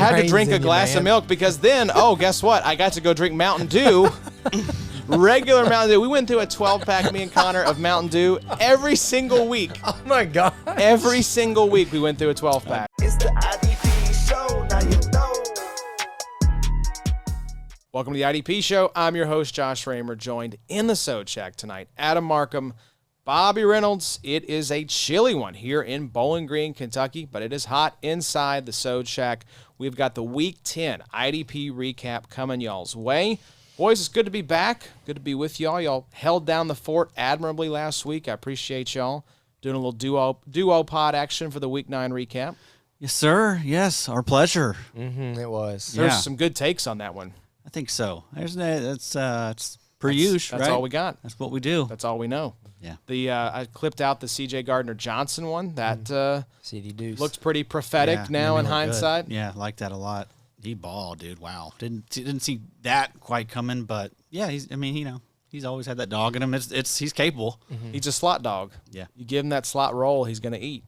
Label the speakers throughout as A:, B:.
A: had to drink a glass of milk because then, guess what? I got to go drink Mountain Dew. Regular Mountain Dew. We went through a 12-pack, me and Connor, of Mountain Dew every single week.
B: Oh, my God.
A: Every single week we went through a 12-pack.
C: It's the IDP show, now you know.
A: Welcome to the IDP show. I'm your host, Josh Raymer, joined in the Sode Shack tonight. Adam Markham, Bobby Reynolds. It is a chilly one here in Bowling Green, Kentucky, but it is hot inside the Sode Shack. We've got the Week 10 IDP recap coming y'all's way. Boys, it's good to be back. Good to be with y'all. Y'all held down the fort admirably last week. I appreciate y'all doing a little duo pod action for the Week 9 recap.
D: Yes, sir. Yes, our pleasure.
B: It was.
A: There's some good takes on that one.
D: I think so. It's per usual, right?
A: That's all we got.
D: That's what we do.
A: That's all we know.
D: Yeah.
A: I clipped out the C.J. Gardner-Johnson one. That
B: CD Deuce.
A: looked pretty prophetic now in hindsight.
D: Good. Yeah, I like that a lot. He balled, dude. Wow. Didn't see that quite coming, but yeah, he's always had that dog in him. He's capable.
A: He's a slot dog.
D: Yeah.
A: You give him that slot role, he's going to eat.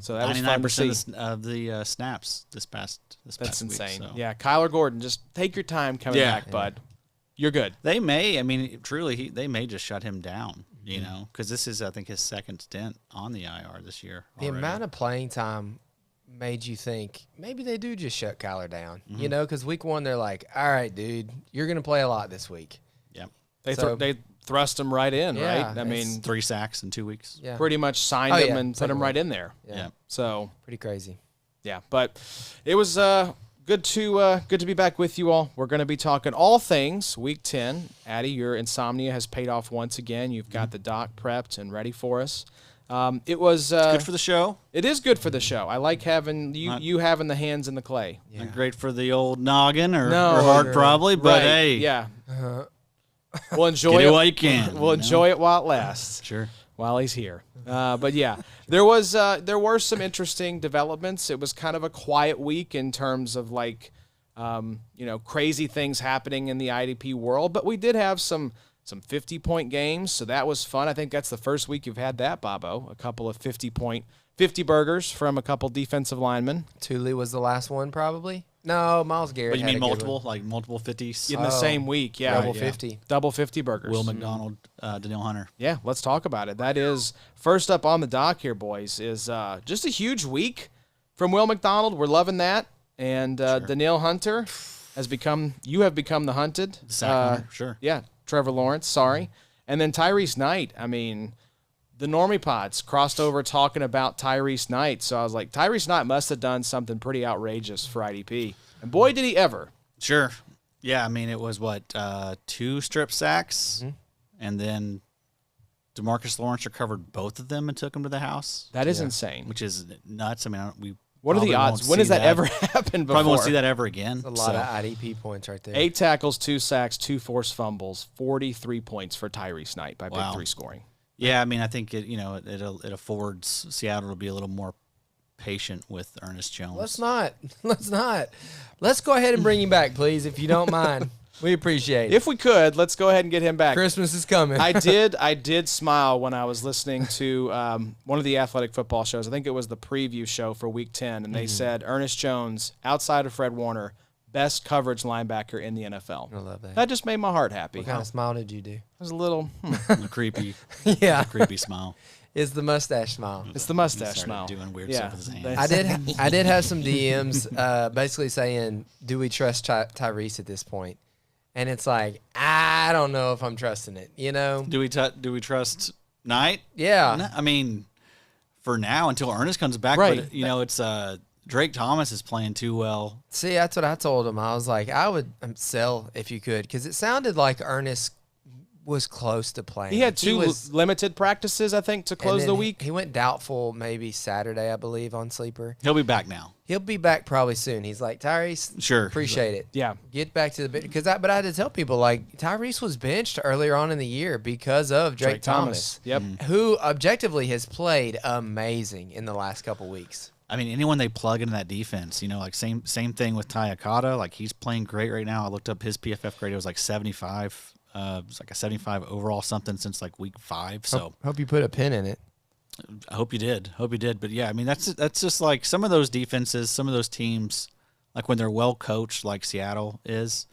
A: So that was fun to see.
D: 99% of the snaps this past
A: That's insane.
D: week, so.
A: Yeah, Kyler Gordon, just take your time coming back, bud. You're good.
D: They may, truly, they may just shut him down, because this is, I think, his second stint on the IR this year.
B: The amount of playing time made you think maybe they do just shut Kyler down, because week one they're like, all right, dude, you're going to play a lot this week.
D: Yeah.
A: They thrust him right in, right? I mean,
D: 3 sacks in 2 weeks.
B: Yeah.
A: pretty much signed him and put him right in there.
B: Yeah.
A: So,
B: Pretty crazy.
A: yeah, but it was good to be back with you all. We're going to be talking all things Week 10. Addie, your insomnia has paid off once again. You've got the doc prepped and ready for us. It was
D: Good for the show.
A: It is good for the show. I like having you having the hands in the clay.
B: Yeah.
D: Not great for the old noggin or
A: No,
D: heart, probably, but
A: Right,
D: hey,
A: yeah, we'll enjoy
D: get
A: it
D: it while you can.
A: We'll enjoy it while it lasts.
D: Sure.
A: While he's here. But yeah, there were some interesting developments. It was kind of a quiet week in terms of crazy things happening in the IDP world, but we did have some 50-point games, so that was fun. I think that's the first week you've had that, Bobo. A couple of 50 burgers from a couple defensive linemen.
B: Thule was the last one, probably. No, Miles Garrett.
D: But you
B: had
D: mean
B: a good
D: multiple,
B: one.
D: like multiple 50s?
A: In the same week, yeah.
B: Double 50.
A: Double 50 burgers.
D: Will McDonald, Danielle Hunter.
A: Yeah, let's talk about it. That is, first up on the dock here, boys, is just a huge week from Will McDonald. We're loving that. And Danielle Hunter have become the hunted.
D: Sack hunter, sure.
A: Yeah, Trevor Lawrence, sorry. And then Tyrice Knight. I mean, the Normie Pods crossed over talking about Tyrice Knight. So I was like, Tyrice Knight must have done something pretty outrageous for IDP. And boy, did he ever.
D: Sure. Yeah, I mean, it was, 2 strip sacks, and then DeMarcus Lawrence recovered both of them and took them to the house.
A: That is insane.
D: Which is nuts. I mean,
A: What are the odds? When has that ever happened before?
D: Probably won't see that ever again.
B: That's a lot of IDP points right there.
A: 8 tackles, 2 sacks, 2 forced fumbles, 43 points for Tyrice Knight by Big 3 scoring.
D: Yeah, I mean, I think it affords Seattle to be a little more patient with Ernest Jones.
B: Let's not. Let's go ahead and bring him back, please, if you don't mind. We appreciate it.
A: If we could, let's go ahead and get him back.
B: Christmas is coming.
A: I did smile when I was listening to one of the athletic football shows. I think it was the preview show for Week 10, and they said Ernest Jones, outside of Fred Warner, best coverage linebacker in the NFL.
B: I love that.
A: That just made my heart happy.
B: What kind of smile did you do?
A: It was a little,
D: A creepy,
B: Yeah.
D: creepy smile.
B: It's the mustache smile.
A: it's the mustache
D: Started
A: smile.
D: doing weird
A: Yeah.
D: stuff with his hands.
B: I did have some DMs basically saying, do we trust Tyrice at this point? And it's like, I don't know if I'm trusting it,
D: Do we trust Knight?
B: Yeah.
D: No, I mean, for now until Ernest comes back,
A: Right.
D: but it's Drake Thomas is playing too well.
B: See, that's what I told him. I was like, I would sell if you could, because it sounded like Ernest was close to playing.
A: He had 2 limited practices, I think, to close the week.
B: He went doubtful maybe Saturday, I believe, on Sleeper.
D: He'll be back now.
B: He'll be back probably soon. He's like, Tyrice,
D: Sure.
B: appreciate it.
A: Yeah.
B: Get back to the bench. But I had to tell people, like, Tyrice was benched earlier on in the year because of Drake Thomas.
A: Yep.
B: Who objectively has played amazing in the last couple weeks.
D: I mean, anyone they plug into that defense, like same thing with Ty Akata. Like, he's playing great right now. I looked up his PFF grade. It was like 75. It's like a 75 overall something since like week 5. So
B: hope you put a pin in it.
D: I hope you did. But yeah, I mean, that's just like some of those defenses, some of those teams like when they're well coached, like Seattle is.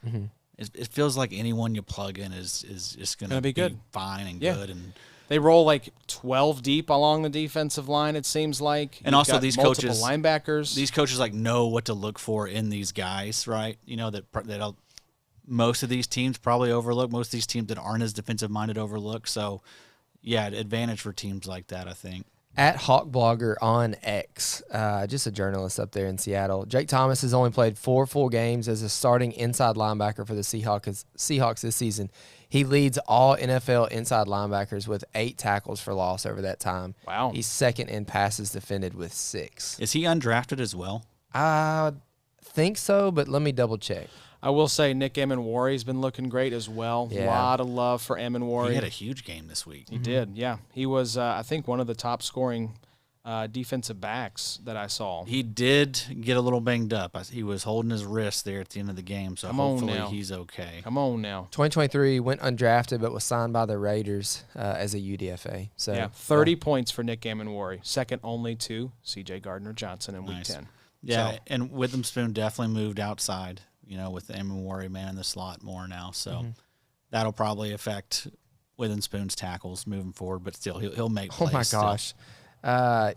D: It feels like anyone you plug in is just going to
A: be good,
D: fine and
A: Yeah.
D: good. And
A: They roll like 12 deep along the defensive line, it seems like.
D: And
A: You've
D: also
A: got
D: these
A: multiple
D: coaches,
A: linebackers.
D: these coaches like know what to look for in these guys, right? You know that most of these teams probably overlook. Most of these teams that aren't as defensive minded overlook. So, yeah, advantage for teams like that, I think.
B: At Hawk Blogger on X, just a journalist up there in Seattle, Jake Thomas has only played 4 full games as a starting inside linebacker for the Seahawks this season. He leads all NFL inside linebackers with 8 tackles for loss over that time.
A: Wow.
B: He's second in passes defended with 6.
D: Is he undrafted as well?
B: I think so, but let me double check.
A: I will say Nick Emenwari's been looking great as well. A
B: Yeah.
A: lot of love for Emenwari.
D: He had a huge game this week.
A: He did, yeah. He was, I think, one of the top scoring defensive backs that I saw.
D: He did get a little banged up. He was holding his wrist there at the end of the game, so
A: Come on
D: hopefully
A: now.
D: he's okay.
A: Come on now.
B: 2023 went undrafted, but was signed by the Raiders as a UDFA. So
A: Yeah, 30 points for Nick Emenwari, second only to C.J. Gardner-Johnson in Week
D: Nice.
A: 10.
D: Yeah,
A: So-
D: and Witherspoon definitely moved outside, with the Emenwari man in the slot more now. So that'll probably affect Witherspoon's tackles moving forward, but still, he'll make
B: Oh
D: plays.
B: my
D: still.
B: gosh.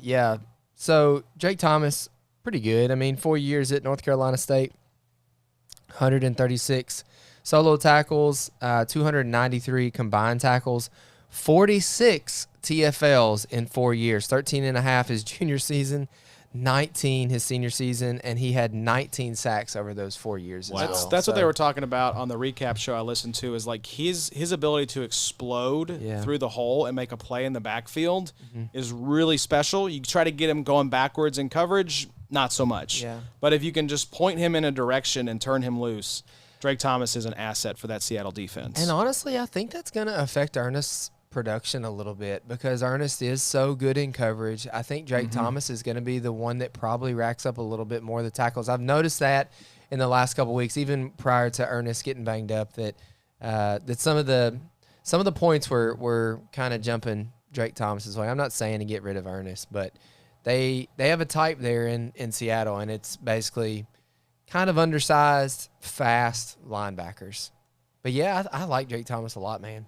B: Yeah. So Jake Thomas, pretty good. I mean, 4 years at North Carolina State, 136 solo tackles, 293 combined tackles, 46 TFLs in 4 years, 13 and a half his junior season, 19 his senior season, and he had 19 sacks over those 4 years as
D: Wow.
B: well.
A: That's what
B: So-
A: they were talking about on the recap show I listened to, is like his ability to explode
B: Yeah.
A: through the hole and make a play in the backfield is really special. You try to get him going backwards in coverage, not so much.
B: Yeah.
A: But if you can just point him in a direction and turn him loose, Drake Thomas is an asset for that Seattle defense.
B: And honestly, I think that's going to affect Ernest's production a little bit because Ernest is so good in coverage. I think Drake Thomas is going to be the one that probably racks up a little bit more of the tackles. I've noticed that in the last couple of weeks, even prior to Ernest getting banged up, that that some of the points were kind of jumping Drake Thomas's way. I'm not saying to get rid of Ernest, but they have a type there in Seattle, and it's basically kind of undersized, fast linebackers. But yeah, I like Drake Thomas a lot, man.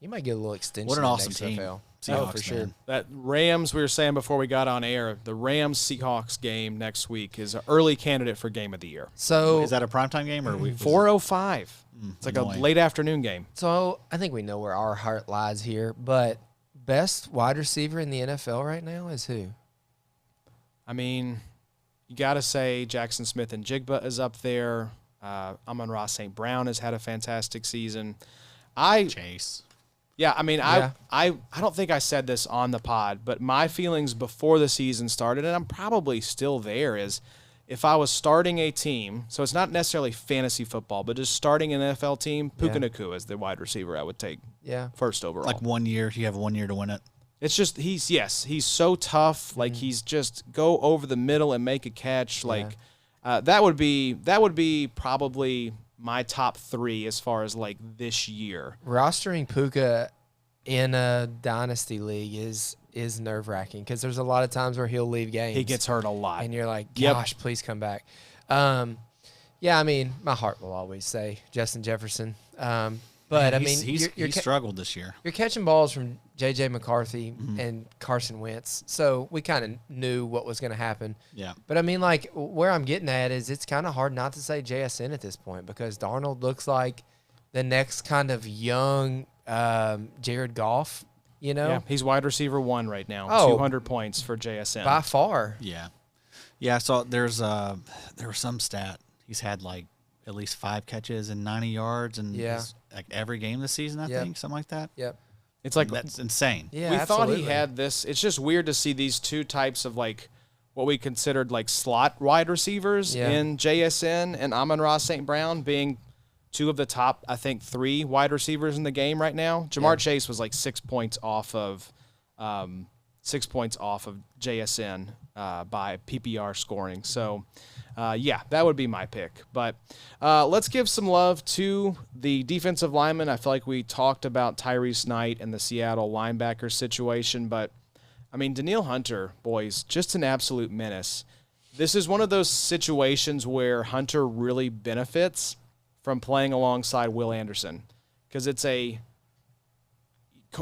B: You might get a little extension.
D: What an
B: in
D: awesome
B: XFL.
D: team.
B: Oh,
D: Seahawks,
B: for sure.
D: man.
A: that Rams, we were saying before we got on air, the Rams-Seahawks game next week is an early candidate for Game of the Year.
B: So
D: Is that a primetime game or we
A: 4:05. It's like
D: annoying.
A: a late afternoon game.
B: So I think we know where our heart lies here, but best wide receiver in the NFL right now is who?
A: I mean, you got to say Jackson Smith and Jigba is up there. Amon-Ra St. Brown has had a fantastic season.
D: Chase?
A: Yeah, I mean,
B: Yeah.
A: I don't think I said this on the pod, but my feelings before the season started, and I'm probably still there, is if I was starting a team, so it's not necessarily fantasy football, but just starting an NFL team, Puka Nacua is the wide receiver I would take
B: Yeah.
A: first overall.
D: Like 1 year, you have 1 year to win it.
A: It's just he's so tough. Like he's just go over the middle and make a catch. Like that would be probably my top 3 as far as like this year.
B: Rostering Puka in a dynasty league is nerve-wracking because there's a lot of times where he'll leave games.
A: He gets hurt a lot.
B: and you're like,
A: Yep.
B: gosh, please come back. Yeah, I mean, my heart will always say Justin Jefferson. But I mean,
D: he's
B: you're
D: struggled this year.
B: You're catching balls from J.J. McCarthy
A: Mm-hmm.
B: and Carson Wentz, so we kind of knew what was going to happen.
D: Yeah.
B: But I mean, like, where I'm getting at is it's kind of hard not to say JSN at this point because Darnold looks like the next kind of young Jared Goff, you know,
A: Yeah, he's wide receiver 1 right now.
B: Oh.
A: 200 points for JSN.
B: by far.
D: Yeah. Yeah, so there was some stat. He's had like at least 5 catches and 90 yards and
B: Yeah.
D: like every game this season, I
B: Yep.
D: think, something like that.
B: Yep.
A: It's like
D: That's insane.
B: Yeah,
A: we thought he
B: absolutely.
A: had this. It's just weird to see these two types of like what we considered like slot wide receivers
B: Yeah.
A: in JSN and Amon-Ra St. Brown being 2 of the top, I think, 3 wide receivers in the game right now. Jamar Chase was like 6 points off of JSN by PPR scoring. So, yeah, that would be my pick. But let's give some love to the defensive linemen. I feel like we talked about Tyrice Knight and the Seattle linebacker situation, but I mean, Danielle Hunter, boys, just an absolute menace. This is one of those situations where Hunter really benefits from playing alongside Will Anderson, because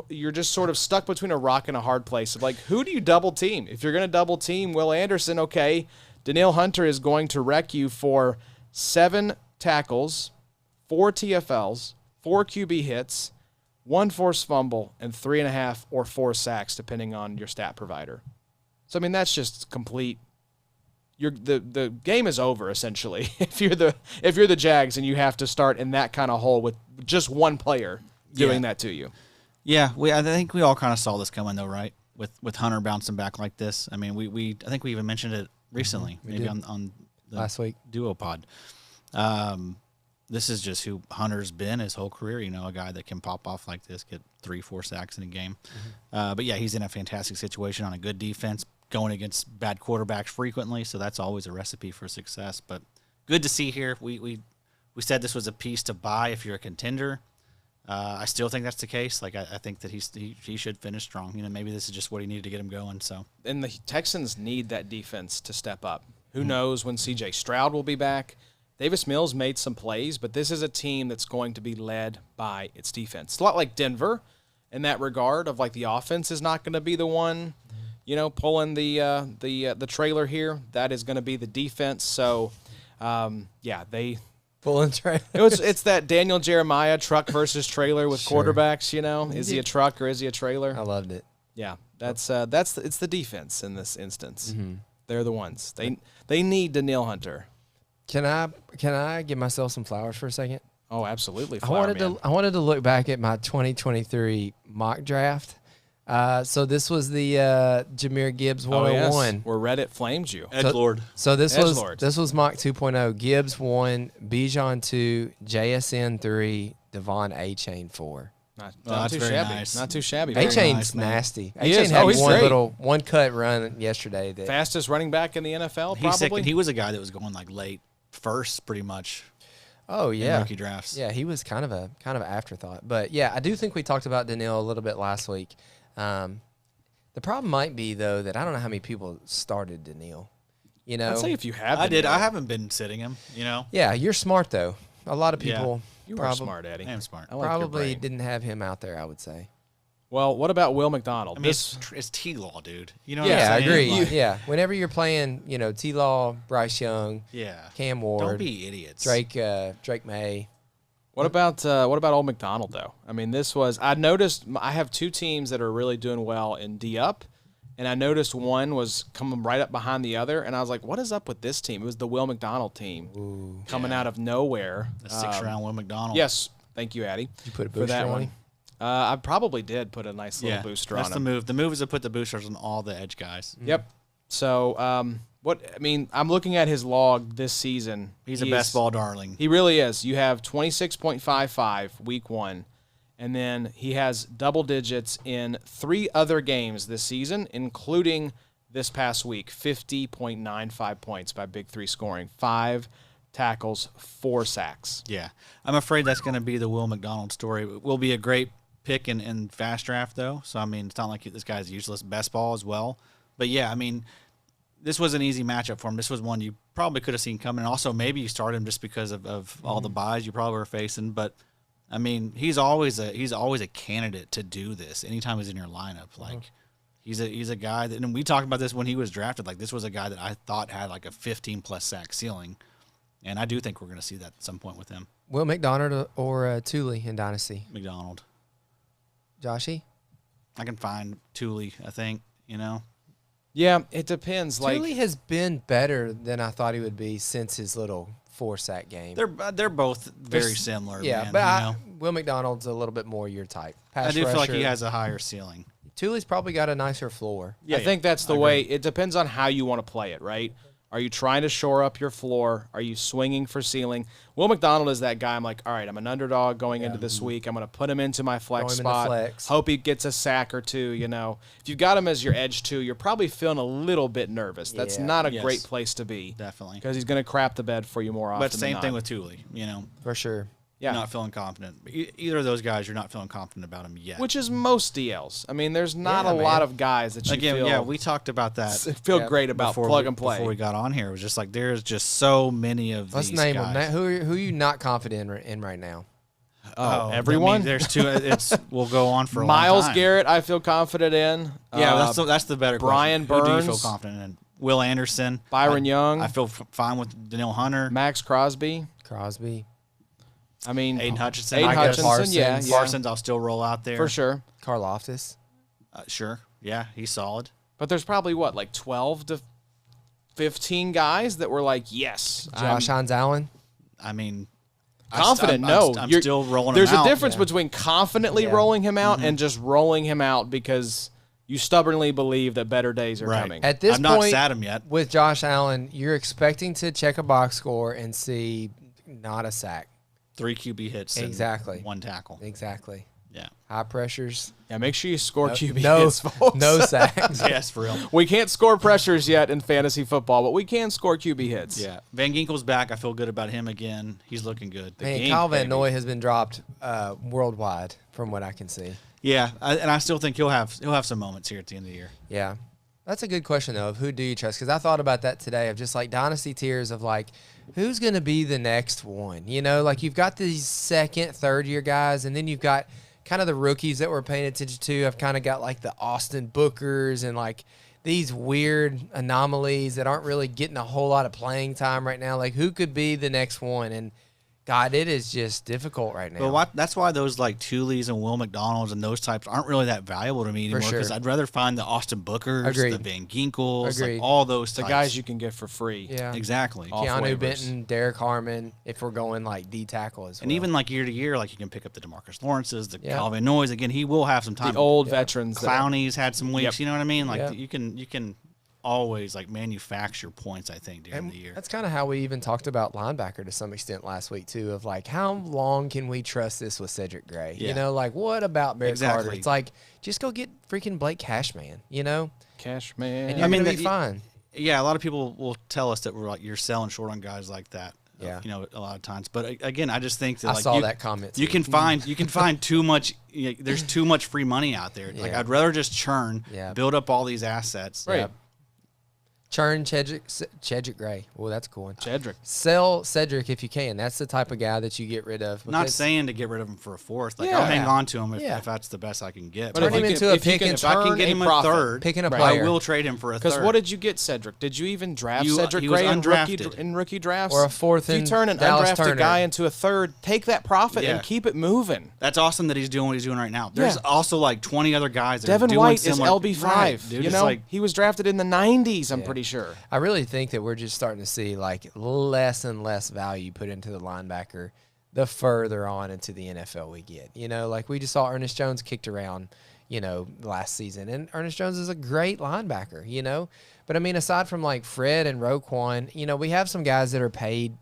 A: you're just sort of stuck between a rock and a hard place of like, who do you double team? If you're going to double team Will Anderson, okay, Danielle Hunter is going to wreck you for 7 tackles, 4 TFLs, 4 QB hits, 1 forced fumble, and 3.5 or 4 sacks, depending on your stat provider. So I mean, that's just complete. The game is over essentially if you're the Jags and you have to start in that kind of hole with just one player doing that to you.
D: Yeah, I think we all kind of saw this coming though, right? With Hunter bouncing back like this. I mean, I think we even mentioned it recently, maybe on the
B: last week
D: Duopod. This is just who Hunter's been his whole career. You know, a guy that can pop off like this, get 3-4 sacks in a game. But yeah, he's in a fantastic situation on a good defense, going against bad quarterbacks frequently. So that's always a recipe for success. But good to see here. We said this was a piece to buy if you're a contender. I still think that's the case. Like I think that he should finish strong. You know, maybe this is just what he needed to get him going. So,
A: and the Texans need that defense to step up. Who knows when C.J. Stroud will be back? Davis Mills made some plays, but this is a team that's going to be led by its defense. It's a lot like Denver in that regard of like the offense is not going to be the one, you know, pulling the trailer here. That is going to be the defense. So, they.
B: Pulling trailer.
A: It's that Daniel Jeremiah truck versus trailer with quarterbacks. You know, is he a truck or is he a trailer?
B: I loved it.
A: Yeah, it's the defense in this instance. They're the ones. They need Danielle Hunter.
B: Can I give myself some flowers for a second?
A: Oh, absolutely.
B: I wanted to look back at my 2023 mock draft. So this was the Jahmyr Gibbs 101.
A: Where Reddit flamed you.
D: Edgelord.
B: So this was mock 2.0. Gibbs 1, Bijan 2, JSN 3, Devon A-Chain 4.
A: Not too shabby.
D: Nice.
A: Not too shabby.
B: A-Chain's nasty.
A: He
B: A-Chain
A: is.
B: had
A: He's great.
B: one cut run yesterday. That
A: Fastest running back in the NFL,
D: He's sick,
A: probably.
D: and he was a guy that was going like late first, pretty much.
B: Oh yeah,
D: in rookie drafts.
B: Yeah, he was kind of an afterthought. But yeah, I do think we talked about Danielle a little bit last week. The problem might be though that I don't know how many people started Danielle. You know,
A: I'd say if you have,
D: I did.
A: Danielle.
D: I haven't been sitting him. You know.
B: Yeah, you're smart though. A lot of people
A: You are smart, Eddie.
D: I am smart.
A: I like your
B: probably
A: brain.
B: didn't have him out there. I would say.
A: Well, what about Will McDonald?
D: I mean, it's T-Law, dude. You know.
B: Yeah, I
D: what I'm saying?
B: agree.
D: Like,
B: Yeah, whenever you're playing, T-Law, Bryce Young,
D: yeah.
B: Cam Ward,
D: Don't be idiots.
B: Drake May.
A: What about old McDonald though? I mean, I noticed I have 2 teams that are really doing well in D-up, and I noticed one was coming right up behind the other, and I was like, what is up with this team? It was the Will McDonald team coming out of nowhere.
D: The 6th-round Will McDonald.
A: Yes, thank you, Addy.
B: You put a
A: for
B: booster
A: that
B: on
A: one.
B: him?
A: I probably did put a nice little booster on
D: That's the
A: him.
D: move. The move is to put the boosters on all the edge guys.
A: Yep. So, I'm looking at his log this season.
D: He's a best ball darling.
A: He really is. You have 26.55 week 1, and then he has double digits in 3 other games this season, including this past week, 50.95 points by Big 3 scoring, 5 tackles, 4 sacks.
D: Yeah. I'm afraid that's going to be the Will McDonald story. It will be a great pick in fast draft, though. So, I mean, it's not like this guy's useless. Best ball as well. But, yeah, I mean, this was an easy matchup for him. This was one you probably could have seen coming. And also, maybe you started him just because of all the buys you probably were facing. But, I mean, he's always a candidate to do this anytime he's in your lineup. Like, he's a guy that – and we talked about this when he was drafted. Like, this was a guy that I thought had, like, a 15-plus sack ceiling. And I do think we're going to see that at some point with him.
B: Will McDonald or Thule in Dynasty?
D: McDonald.
B: Joshy?
D: I can find Thule, I think,
A: Yeah, it depends.
B: Thule has been better than I thought he would be since his little 4-sack game.
D: They're both very similar.
B: Yeah,
D: man,
B: but Will McDonald's a little bit more your type.
D: I do feel like he has a higher ceiling.
B: Thule's probably got a nicer floor.
A: I think that's the way. It depends on how you want to play it, right? Are you trying to shore up your floor? Are you swinging for ceiling? Will McDonald is that guy. I'm like, all right, I'm an underdog going into this week. I'm going to put him into my flex spot. Hope he gets a sack or 2, If you've got him as your edge 2, you're probably feeling a little bit nervous. That's not a great place to be.
D: Definitely.
A: Because he's going to crap the bed for you more often
D: But same
A: than
D: thing
A: not.
D: with Thule,
B: For sure.
A: Yeah.
D: You're not feeling confident. Either of those guys, you're not feeling confident about them yet.
A: Which is most DLs. I mean, there's not
B: Yeah,
A: a
B: man.
A: lot of guys that you feel
D: yeah, we talked about that.
A: feel great about plug and play.
D: Before we got on here. It was just like there's just so many of
B: Let's
D: these
B: name
D: guys.
B: them. Who are you not confident in right now?
A: Everyone?
D: I mean, there's two. We'll go on for a
A: Miles
D: long time.
A: Garrett, I feel confident in.
D: Yeah, that's the better
A: Brian
D: question. Who do you feel
A: Burns.
D: confident in? Will Anderson,
A: Byron Young.
D: I feel fine with Danielle Hunter,
A: Max Crosby.
B: Crosby,
A: I mean,
D: Aiden Hutchinson.
A: Aiden
D: I guess
A: Hutchinson, yeah,
D: Parsons, I'll still roll out there
A: for sure.
B: Karloftis.
D: Sure, yeah, he's solid.
A: But there's probably like 12 to 15 guys that were like, yes,
B: Josh Hines Allen.
D: I mean,
A: confident.
D: I'm still rolling.
A: There's
D: him out.
A: a difference between confidently
B: Yeah.
A: rolling him out and just rolling him out because you stubbornly believe that better days are
D: Right.
A: coming.
B: At this
D: I've not
B: point,
D: sat him yet.
B: with Josh Allen, you're expecting to check a box score and see not a sack.
D: 3 QB hits. and
B: Exactly.
D: 1 tackle.
B: Exactly.
D: Yeah.
B: High pressures.
A: Yeah, make sure you score QB
B: No,
A: hits, folks.
B: no sacks.
D: Yes, for real.
A: We can't score pressures yet in fantasy football, but we can score QB hits.
D: Yeah, Van Ginkel's back. I feel good about him again. He's looking good.
B: Man,
A: game,
B: Kyle Van
A: baby.
B: Noy has been dropped worldwide from what I can see.
D: Yeah, and I still think he'll have some moments here at the end of the year.
B: Yeah. That's a good question, though, of who do you trust? Because I thought about that today of just like dynasty tiers of like, who's going to be the next one? You know, like you've got these second, third year guys, and then you've got kind of the rookies that we're paying attention to. I've kind of got like the Austin Bookers and like these weird anomalies that aren't really getting a whole lot of playing time right now. Like, who could be the next one? And God, it is just difficult right now.
D: But that's why those like Thule's and Will McDonald's and those types aren't really that valuable to me anymore.
B: sure.
D: Because I'd rather find the Austin Bookers,
B: Agreed.
D: the Van Ginkels,
B: Agreed.
D: like all those
A: The
D: types.
A: guys you can get for free.
B: Yeah.
D: Exactly.
A: Off
B: Keanu
A: waivers.
B: Benton, Derek Harmon, if we're going like D tackle as well.
D: And even like year to year, like you can pick up the DeMarcus Lawrences, the
B: Yeah.
D: Calvin Noyes. Again, he will have some time.
A: The old veterans. that-
D: Clowney's had some weeks.
A: Yep.
D: You know what I mean? Like
B: Yep.
D: you can always like manufacture points. I think during
B: And
D: the year.
B: that's kind of how we even talked about linebacker to some extent last week too. Of like, how long can we trust this with Cedric Gray?
D: Yeah.
B: You know, like what about Barrett Carter?
D: Exactly.
B: It's like just go get freaking Blake Cashman. You know,
A: Cash man.
B: and you're
D: mean,
B: gonna be
D: that-
B: fine.
D: Yeah, a lot of people will tell us that we're like you're selling short on guys like that.
B: Yeah.
D: You know, a lot of times. But again, I just think that
B: I
D: like
B: saw
D: you,
B: that comment.
D: You
B: too.
D: can find too much. There's too much free money out there. Like
B: Yeah.
D: I'd rather just churn,
B: Yeah.
D: build up all these assets.
A: Right.
B: Yeah. Churn Cedric Gray. Well, that's a cool one.
A: Cedric.
B: Sell Cedric if you can. That's the type of guy that you get rid of.
D: Not
B: because-
D: saying to get rid of him for a fourth. Like
B: Yeah.
D: I'll hang on to him if,
B: Yeah.
D: if that's the best I can get.
A: But
B: Turn
A: if you
B: him
A: can-
B: into a
A: if you
B: pick
A: can-
B: and
D: if I can
A: turn
D: get
A: a
D: him a
A: profit.
D: third,
B: Picking a
A: Right.
D: I
B: player.
D: will trade him for a
A: Because
D: third.
A: what did you get, Cedric? Did you even draft
D: You-
A: Cedric
D: he was
A: Gray
D: undrafted.
A: in rookie drafts?
B: Or a fourth
A: If you
B: in
A: turn an
B: Dallas
A: undrafted
B: Turner.
A: guy into a third, take that profit
D: Yeah.
A: and keep it moving.
D: That's awesome that he's doing what he's doing right now. There's
A: Yeah.
D: also like 20 other guys that are
A: Devin
D: doing
A: White is
D: similar.
A: LB5.
D: Right, dude.
A: You
D: It's
A: know,
D: like
A: he was drafted in the 90s, I'm
B: Yeah.
A: pretty sure.
B: I really think that we're just starting to see like less and less value put into the linebacker the further on into the NFL we get. You know, like we just saw Ernest Jones kicked around, you know, last season. And Ernest Jones is a great linebacker, you know. But I mean, aside from like Fred and Roquan, you know, we have some guys that are paid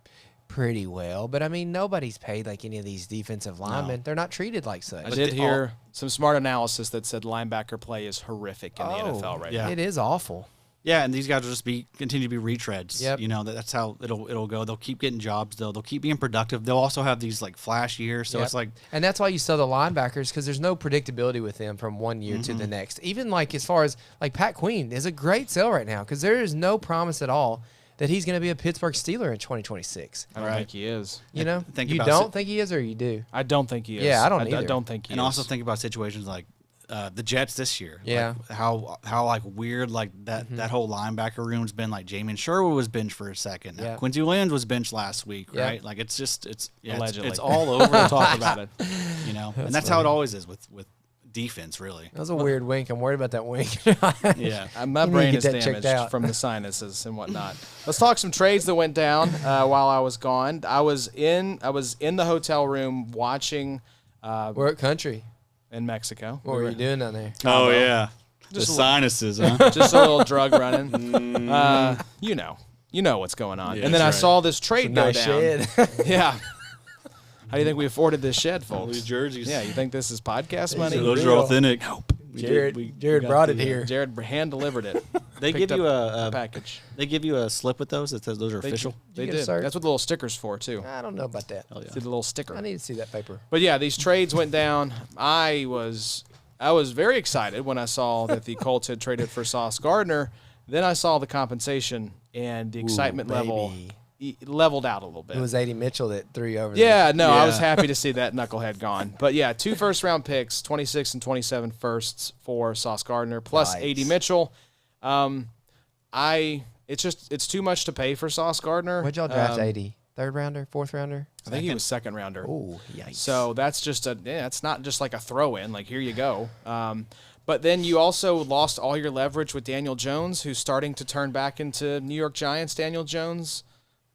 B: pretty well. But I mean, nobody's paid like any of these defensive linemen. They're not treated like such.
A: I did hear some smart analysis that said linebacker play is horrific in the NFL right
D: yeah.
A: now.
B: It is awful.
D: Yeah, and these guys will just continue to be retreads.
B: Yep.
D: You know, that's how it'll go. They'll keep getting jobs though. They'll keep being productive. They'll also have these like flash years. So
B: Yep.
D: it's like
B: And that's why you sell the linebackers because there's no predictability with them from one year to the next. Even like as far as like Pat Queen is a great sell right now because there is no promise at all that he's going to be a Pittsburgh Steeler in 2026.
A: I don't
D: Right.
A: think he is.
B: You know,
D: Think
B: you
D: about
B: don't think he is, or you do?
A: I don't think he is.
B: Yeah, I don't
A: I
B: either.
A: don't think he
D: and
A: is.
D: also think about situations like the Jets this year.
B: Yeah.
D: Like how like weird like that whole linebacker room's been. Like Jamin Sherwood was benched for a second. Now,
B: Yeah.
D: Quincy Williams was benched last week,
B: Yeah.
D: right? Like it's
A: Allegedly.
D: it's all over the
A: talk
D: place,
A: about it.
D: you know. And that's how it always is with defense, really.
B: That was a weird wink. I'm worried about that wink.
D: Yeah.
A: My
B: You need to
A: brain
B: get
A: is
B: that checked
A: damaged
B: out.
A: from the sinuses and whatnot. Let's talk some trades that went down while I was gone. I was in the hotel room watching
B: We're at country.
A: in Mexico.
B: What were you doing down there?
D: Oh yeah.
A: Just
D: the
A: a
D: sinuses, huh?
A: Just a little drug running. You know what's going on.
D: Yeah,
A: and then I
D: that's right.
A: saw this trade go
B: Nice
A: down.
B: shed.
A: Yeah. How do you think we afforded this shed, folks?
D: These jerseys.
A: Yeah, you think this is podcast money?
B: are
D: Those
B: real.
D: are authentic.
B: Jared
A: We
B: Jared
A: got
B: brought it
A: the,
B: here.
A: Jared hand delivered it.
D: They
A: picked
D: give you
A: up
D: a
A: package.
D: They give you a slip with those that says those are official.
A: They
B: Did you
A: did.
B: get a cert?
A: That's what the little sticker's for too.
B: I don't know about that.
D: Oh, yeah.
A: See the little sticker.
B: I need to see that paper.
A: But yeah, these trades went down. I was very excited when I saw that the Colts had traded for Sauce Gardner. Then I saw the compensation, and the excitement level
B: baby.
A: leveled out a little bit.
B: It was A.D. Mitchell that threw you over.
A: Yeah, no, I
D: Yeah.
A: was happy to see that knucklehead gone. But yeah, 2 first-round picks, 26 and 27 firsts for Sauce Gardner, plus
B: Nice.
A: A.D. Mitchell. It's too much to pay for Sauce Gardner.
B: What'd y'all draft? 80 third rounder, fourth rounder?
A: I think he was second rounder.
B: Oh, yikes!
A: So that's just it's not just like a throw in, like here you go. But then you also lost all your leverage with Daniel Jones, who's starting to turn back into New York Giants. Daniel Jones,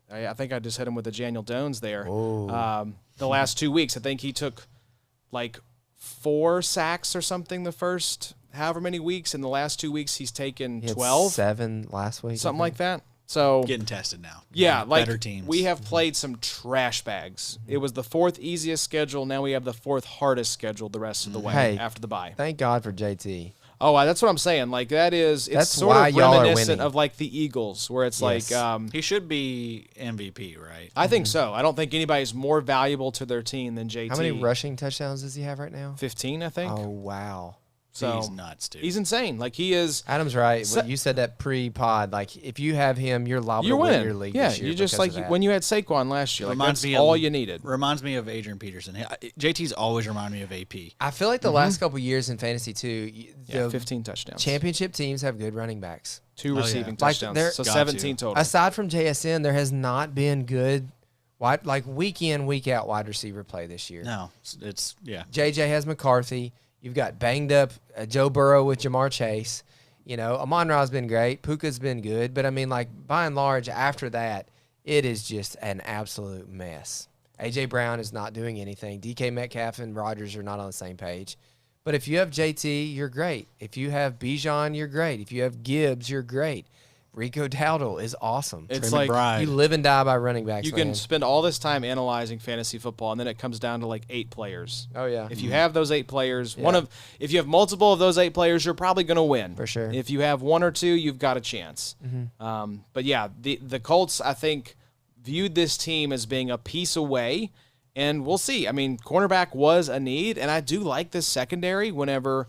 A: I think I just hit him with a Daniel Jones there. The last 2 weeks, I think he took like 4 sacks or something the first however many weeks. In the last 2 weeks, he's taken
B: He had
A: 12,
B: 7 last week.
A: something like that. So
D: Getting tested now.
A: yeah, like
D: better teams.
A: we have played some trash bags. It was the 4th easiest schedule. Now we have the 4th hardest schedule the rest of the way
B: Hey.
A: after the bye.
B: Thank God for JT.
A: Oh, that's what I'm saying. Like it's
B: That's
A: sort
B: why
A: of
B: y'all are
A: reminiscent
B: winning.
A: of like the Eagles, where it's
B: Yes.
A: like
D: He should be MVP, right?
A: I think so. I don't think anybody's more valuable to their team than JT.
B: How many rushing touchdowns does he have right now?
A: 15, I think.
B: Oh, wow.
A: So
D: He's nuts, dude.
A: he's insane. Like he is.
B: Adam's right.
A: So-
B: You said that pre-pod. Like, if you have him, you're liable
A: You're
B: to win
A: winning.
B: your league
A: Yeah,
B: this year
A: you just
B: because
A: like
B: of that.
A: when you had Saquon last year. Like
D: Reminds
A: that's
D: me of-
A: all you needed.
D: Reminds me of Adrian Peterson. JT's always reminded me of AP.
B: I feel like the last couple years in fantasy, too,
A: Yeah,
B: the
A: 15 touchdowns.
B: championship teams have good running backs.
A: 2
D: yeah.
A: receiving
B: Like,
A: touchdowns.
B: they're-
A: So
D: Got
A: 17
D: to.
A: total.
B: Aside from JSN, there has not been good, week in, week out wide receiver play this year.
D: No, it's
B: JJ has McCarthy. You've got banged up Joe Burrow with Jamar Chase. You know, Amon-Ra's been great. Puka's been good. But, I mean, like, by and large, after that, it is just an absolute mess. A.J. Brown is not doing anything. DK Metcalf and Rodgers are not on the same page. But if you have JT, you're great. If you have Bijan, you're great. If you have Gibbs, you're great. Rico Dowdle is awesome.
A: It's
D: Trey
A: like
D: McBride.
B: You live and die by running backs.
A: you can
B: man.
A: spend all this time analyzing fantasy football, and then it comes down to like 8 players.
B: Oh, yeah.
A: If you have those 8 players,
B: Yeah.
A: if you have multiple of those 8 players, you're probably going to win.
B: For sure.
A: If you have 1 or 2, you've got a chance. But yeah, the Colts, I think, viewed this team as being a piece away, and we'll see. I mean, cornerback was a need, and I do like this secondary whenever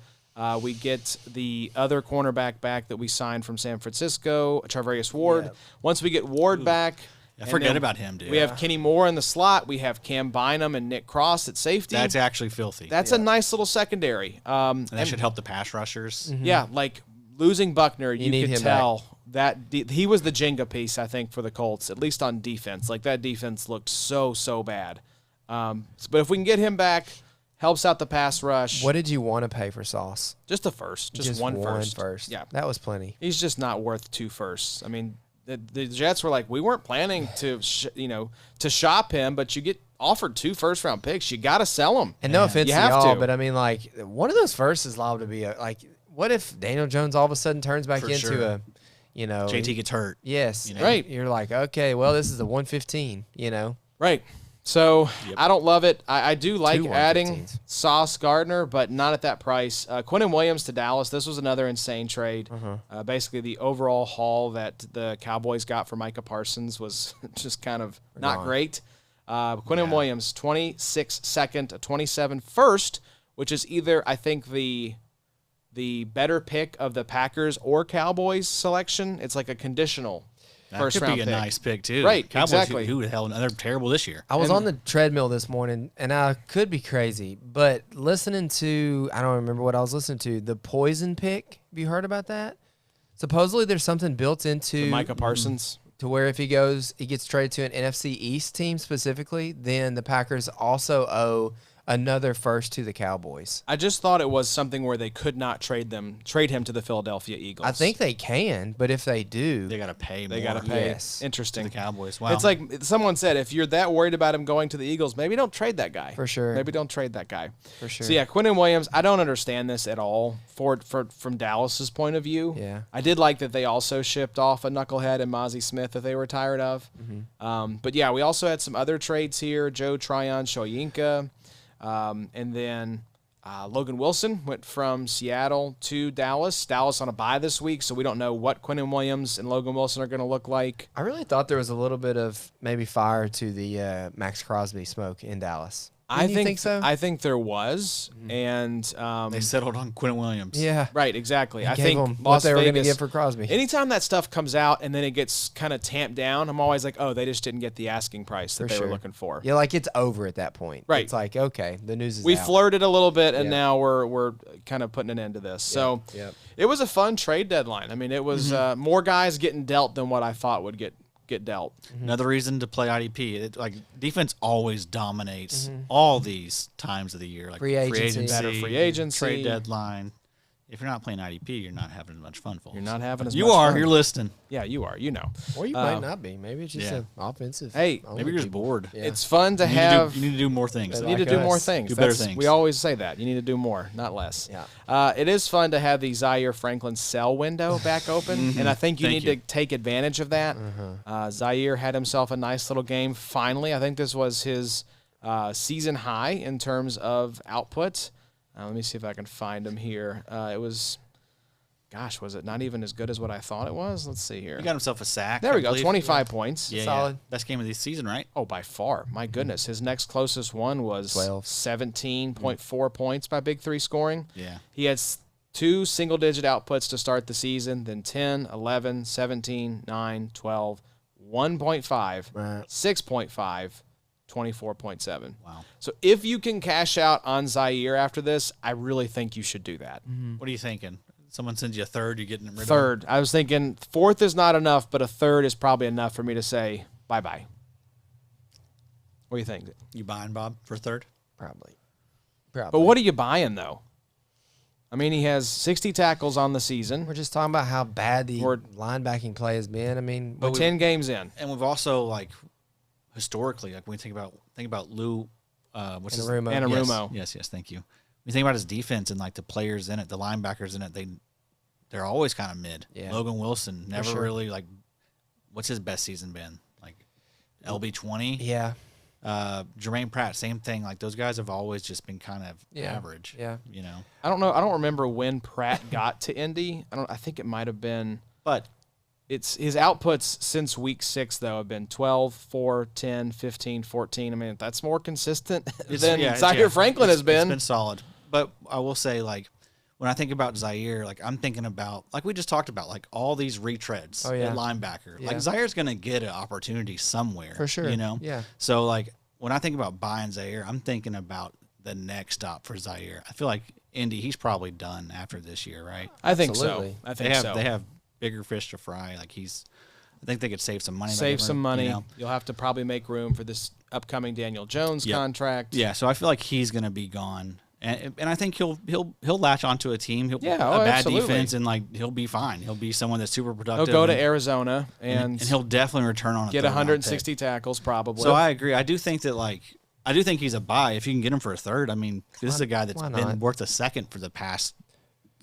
A: we get the other cornerback back that we signed from San Francisco, Charvarius Ward.
B: Yeah.
A: Once we get Ward back.
D: I
A: and
D: forget
A: then
D: about him, dude.
A: We have Kenny Moore in the slot. We have Cam Bynum and Nick Cross at safety.
D: That's actually filthy.
A: That's a nice little secondary.
D: and that should help the pass rushers.
A: Yeah, like losing Buckner, you
B: need
A: could
B: him
A: tell that he was the Jenga piece, I think, for the Colts, at least on defense. Like that defense looked so bad. But if we can get him back, helps out the pass rush.
B: What did you want to pay for Sauce?
A: Just the first, just one first. Yeah,
B: That was plenty.
A: he's just not worth 2 firsts. I mean, the Jets were like, we weren't planning to to shop him, but you get offered 2 first-round picks. You got to sell them.
B: And no offense
A: You
B: to
A: have
B: y'all,
A: to.
B: but I mean, like, one of those firsts is liable to be like, what if Daniel Jones all of a sudden turns back
D: For
B: into
D: sure.
B: a,
D: JT gets hurt.
B: yes,
D: You know?
B: and
A: Right.
B: You're like, okay, well, this is a 115.
A: Right. So I don't love it. I do like
B: 2
A: adding
B: 115s.
A: Sauce Gardner, but not at that price. Quinnen Williams to Dallas. This was another insane trade. Basically, the overall haul that the Cowboys got for Micah Parsons was just kind of not
B: Gone.
A: great. Quinnen Williams, 26 second, a 27 first, which is either, I think, the better pick of the Packers or Cowboys selection. It's like a conditional
D: That
A: first
D: could
A: round
D: be a
A: pick.
D: nice pick too.
A: Right,
D: Cowboys,
A: exactly.
D: Who the hell? They're terrible this year.
B: I was on the treadmill this morning, and I could be crazy, but listening to, I don't remember what I was listening to, the poison pick. Have you heard about that? Supposedly there's something built into
A: Micah Parsons.
B: to where if he gets traded to an NFC East team specifically, then the Packers also owe another first to the Cowboys.
A: I just thought it was something where they could not trade him to the Philadelphia Eagles.
B: I think they can, but if they do,
D: They got to pay.
A: they
D: more
A: got to pay.
B: Yes.
A: Interesting.
D: to the Cowboys. Wow.
A: It's like someone said, if you're that worried about him going to the Eagles, maybe don't trade that guy.
B: For sure.
A: Maybe don't trade that guy.
B: For sure.
A: So yeah, Quinnen Williams. I don't understand this at all from Dallas's point of view.
B: Yeah.
A: I did like that they also shipped off a knucklehead and Mozzie Smith that they were tired of. But yeah, we also had some other trades here: Joe Tryon, Shoyinka. And then Logan Wilson went from Seattle to Dallas. Dallas on a bye this week, so we don't know what Quinnen Williams and Logan Wilson are going to look like.
B: I really thought there was a little bit of maybe fire to the Max Crosby smoke in Dallas. Didn't you think so?
A: I think there was, and
D: They settled on Quinnen Williams.
B: Yeah.
A: right, exactly. I
B: Gave
A: think
B: them
A: Las
B: what they were going to
A: Vegas.
B: get for Crosby.
A: Anytime that stuff comes out and then it gets kind of tamped down, I'm always like, oh, they just didn't get the asking price that
B: For
A: they
B: sure.
A: were looking for.
B: Yeah, like it's over at that point.
A: Right.
B: It's like, okay, the news is
A: We
B: out.
A: flirted a little bit, and
B: Yeah.
A: now we're kind of putting an end to this. So
B: Yep.
A: it was a fun trade deadline. I mean, it was more guys getting dealt than what I thought would get dealt.
D: Another reason to play IDP. Like defense always dominates all these times of the year, like
B: Free agency.
A: Better free agency.
D: trade deadline. If you're not playing IDP, you're not having as much fun, folks.
A: You're not having as
D: You
A: much
D: are.
A: fun.
D: You're listening.
A: Yeah, you are. You know.
B: Or you might not be. Maybe it's just
D: Yeah.
B: an offensive.
A: Hey,
B: only
D: Maybe you're just
B: people.
D: bored.
B: Yeah.
A: It's fun to
D: You
A: have.
D: need to do more things.
B: But
A: You need to
B: like
A: do more
B: us.
A: things.
D: Do better
A: That's-
D: things.
A: We always say that. You need to do more, not less.
B: Yeah.
A: It is fun to have the Zaire Franklin sell window back open, and I think you
D: Thank
A: need
D: you.
A: to take advantage of that. Zaire had himself a nice little game. Finally, I think this was his season high in terms of output. Let me see if I can find him here. It was, gosh, was it not even as good as what I thought it was? Let's see here.
D: He got himself a sack.
A: There we
D: I
A: go,
D: believe.
A: 25 points.
D: Yeah,
B: Solid.
D: yeah. Best game of the season, right?
A: Oh, by far. My goodness. His next closest one was
B: 12.
A: 17.4 points by Big Three scoring.
D: Yeah.
A: He had two single-digit outputs to start the season, then 10, 11, 17, 9, 12, 1.5,
B: Right.
A: 6.5, 24.7.
D: Wow.
A: So if you can cash out on Zaire after this, I really think you should do that.
D: What are you thinking? Someone sends you a third, you're getting rid of
A: Third. I was thinking fourth is not enough, but a third is probably enough for me to say bye-bye. What do you think?
D: You buying Bob for third?
B: Probably.
A: But what are you buying, though? I mean, he has 60 tackles on the season.
B: We're just talking about how bad the
A: We're-
B: linebacking play has been. I mean,
A: But 10 games in.
D: And we've also like historically, like when we think about Lou, what's his
B: Anarumo.
A: Anarumo.
D: Yes, thank you. When you think about his defense and like the players in it, the linebackers in it, they're always kind of mid.
B: Yeah.
D: Logan Wilson never
B: sure.
D: really like. What's his best season been? Like LB20.
B: yeah.
D: Jermaine Pratt, same thing. Like those guys have always just been kind of
B: Yeah.
D: average.
B: Yeah.
D: You know,
A: I don't know. I don't remember when Pratt got to Indy. I think it might have been.
D: but
A: It's his outputs since week 6 though have been 12, 4, 10, 15, 14. I mean, that's more consistent than Zaire Franklin has been.
D: It's been solid. But I will say, like, when I think about Zaire, like I'm thinking about, like we just talked about, like all these retreads
B: Oh, yeah.
D: at linebacker.
B: Yeah.
D: Like Zaire's gonna get an opportunity somewhere.
B: For sure.
D: You know?
B: Yeah.
D: So like when I think about buying Zaire, I'm thinking about the next stop for Zaire. I feel like Indy, he's probably done after this year, right?
A: I think
B: Absolutely.
A: so. I think so.
D: They have bigger fish to fry. Like I think they could save some money. by
A: Save
D: getting
A: some
D: rid of-
A: money.
D: you know?
A: You'll have to probably make room for this upcoming Daniel Jones
D: Yep.
A: contract.
D: Yeah, so I feel like he's going to be gone, and I think he'll latch onto a team. He'll
A: Yeah,
D: a bad
A: absolutely.
D: defense, and like he'll be fine. He'll be someone that's super productive.
A: He'll go to
D: and-
A: Arizona and
D: he'll definitely return on a
A: get
D: third-round
A: 160
D: pick.
A: tackles probably.
D: So I agree. I do think he's a buy if you can get him for a third. I mean, this is a guy that's
B: why
D: been
B: not?
D: worth a second for the past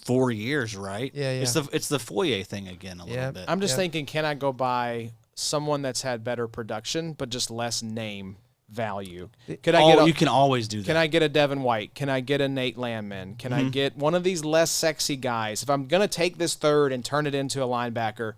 D: 4 years, right?
B: Yeah, yeah.
D: It's the Foyer thing again a
B: Yeah.
D: little bit.
A: I'm just
B: Yeah.
A: thinking, can I go buy someone that's had better production but just less name value? Could I get
D: you can always do that.
A: Can I get a Devin White? Can I get a Nate Landman? Can I get one of these less sexy guys? If I'm going to take this third and turn it into a linebacker,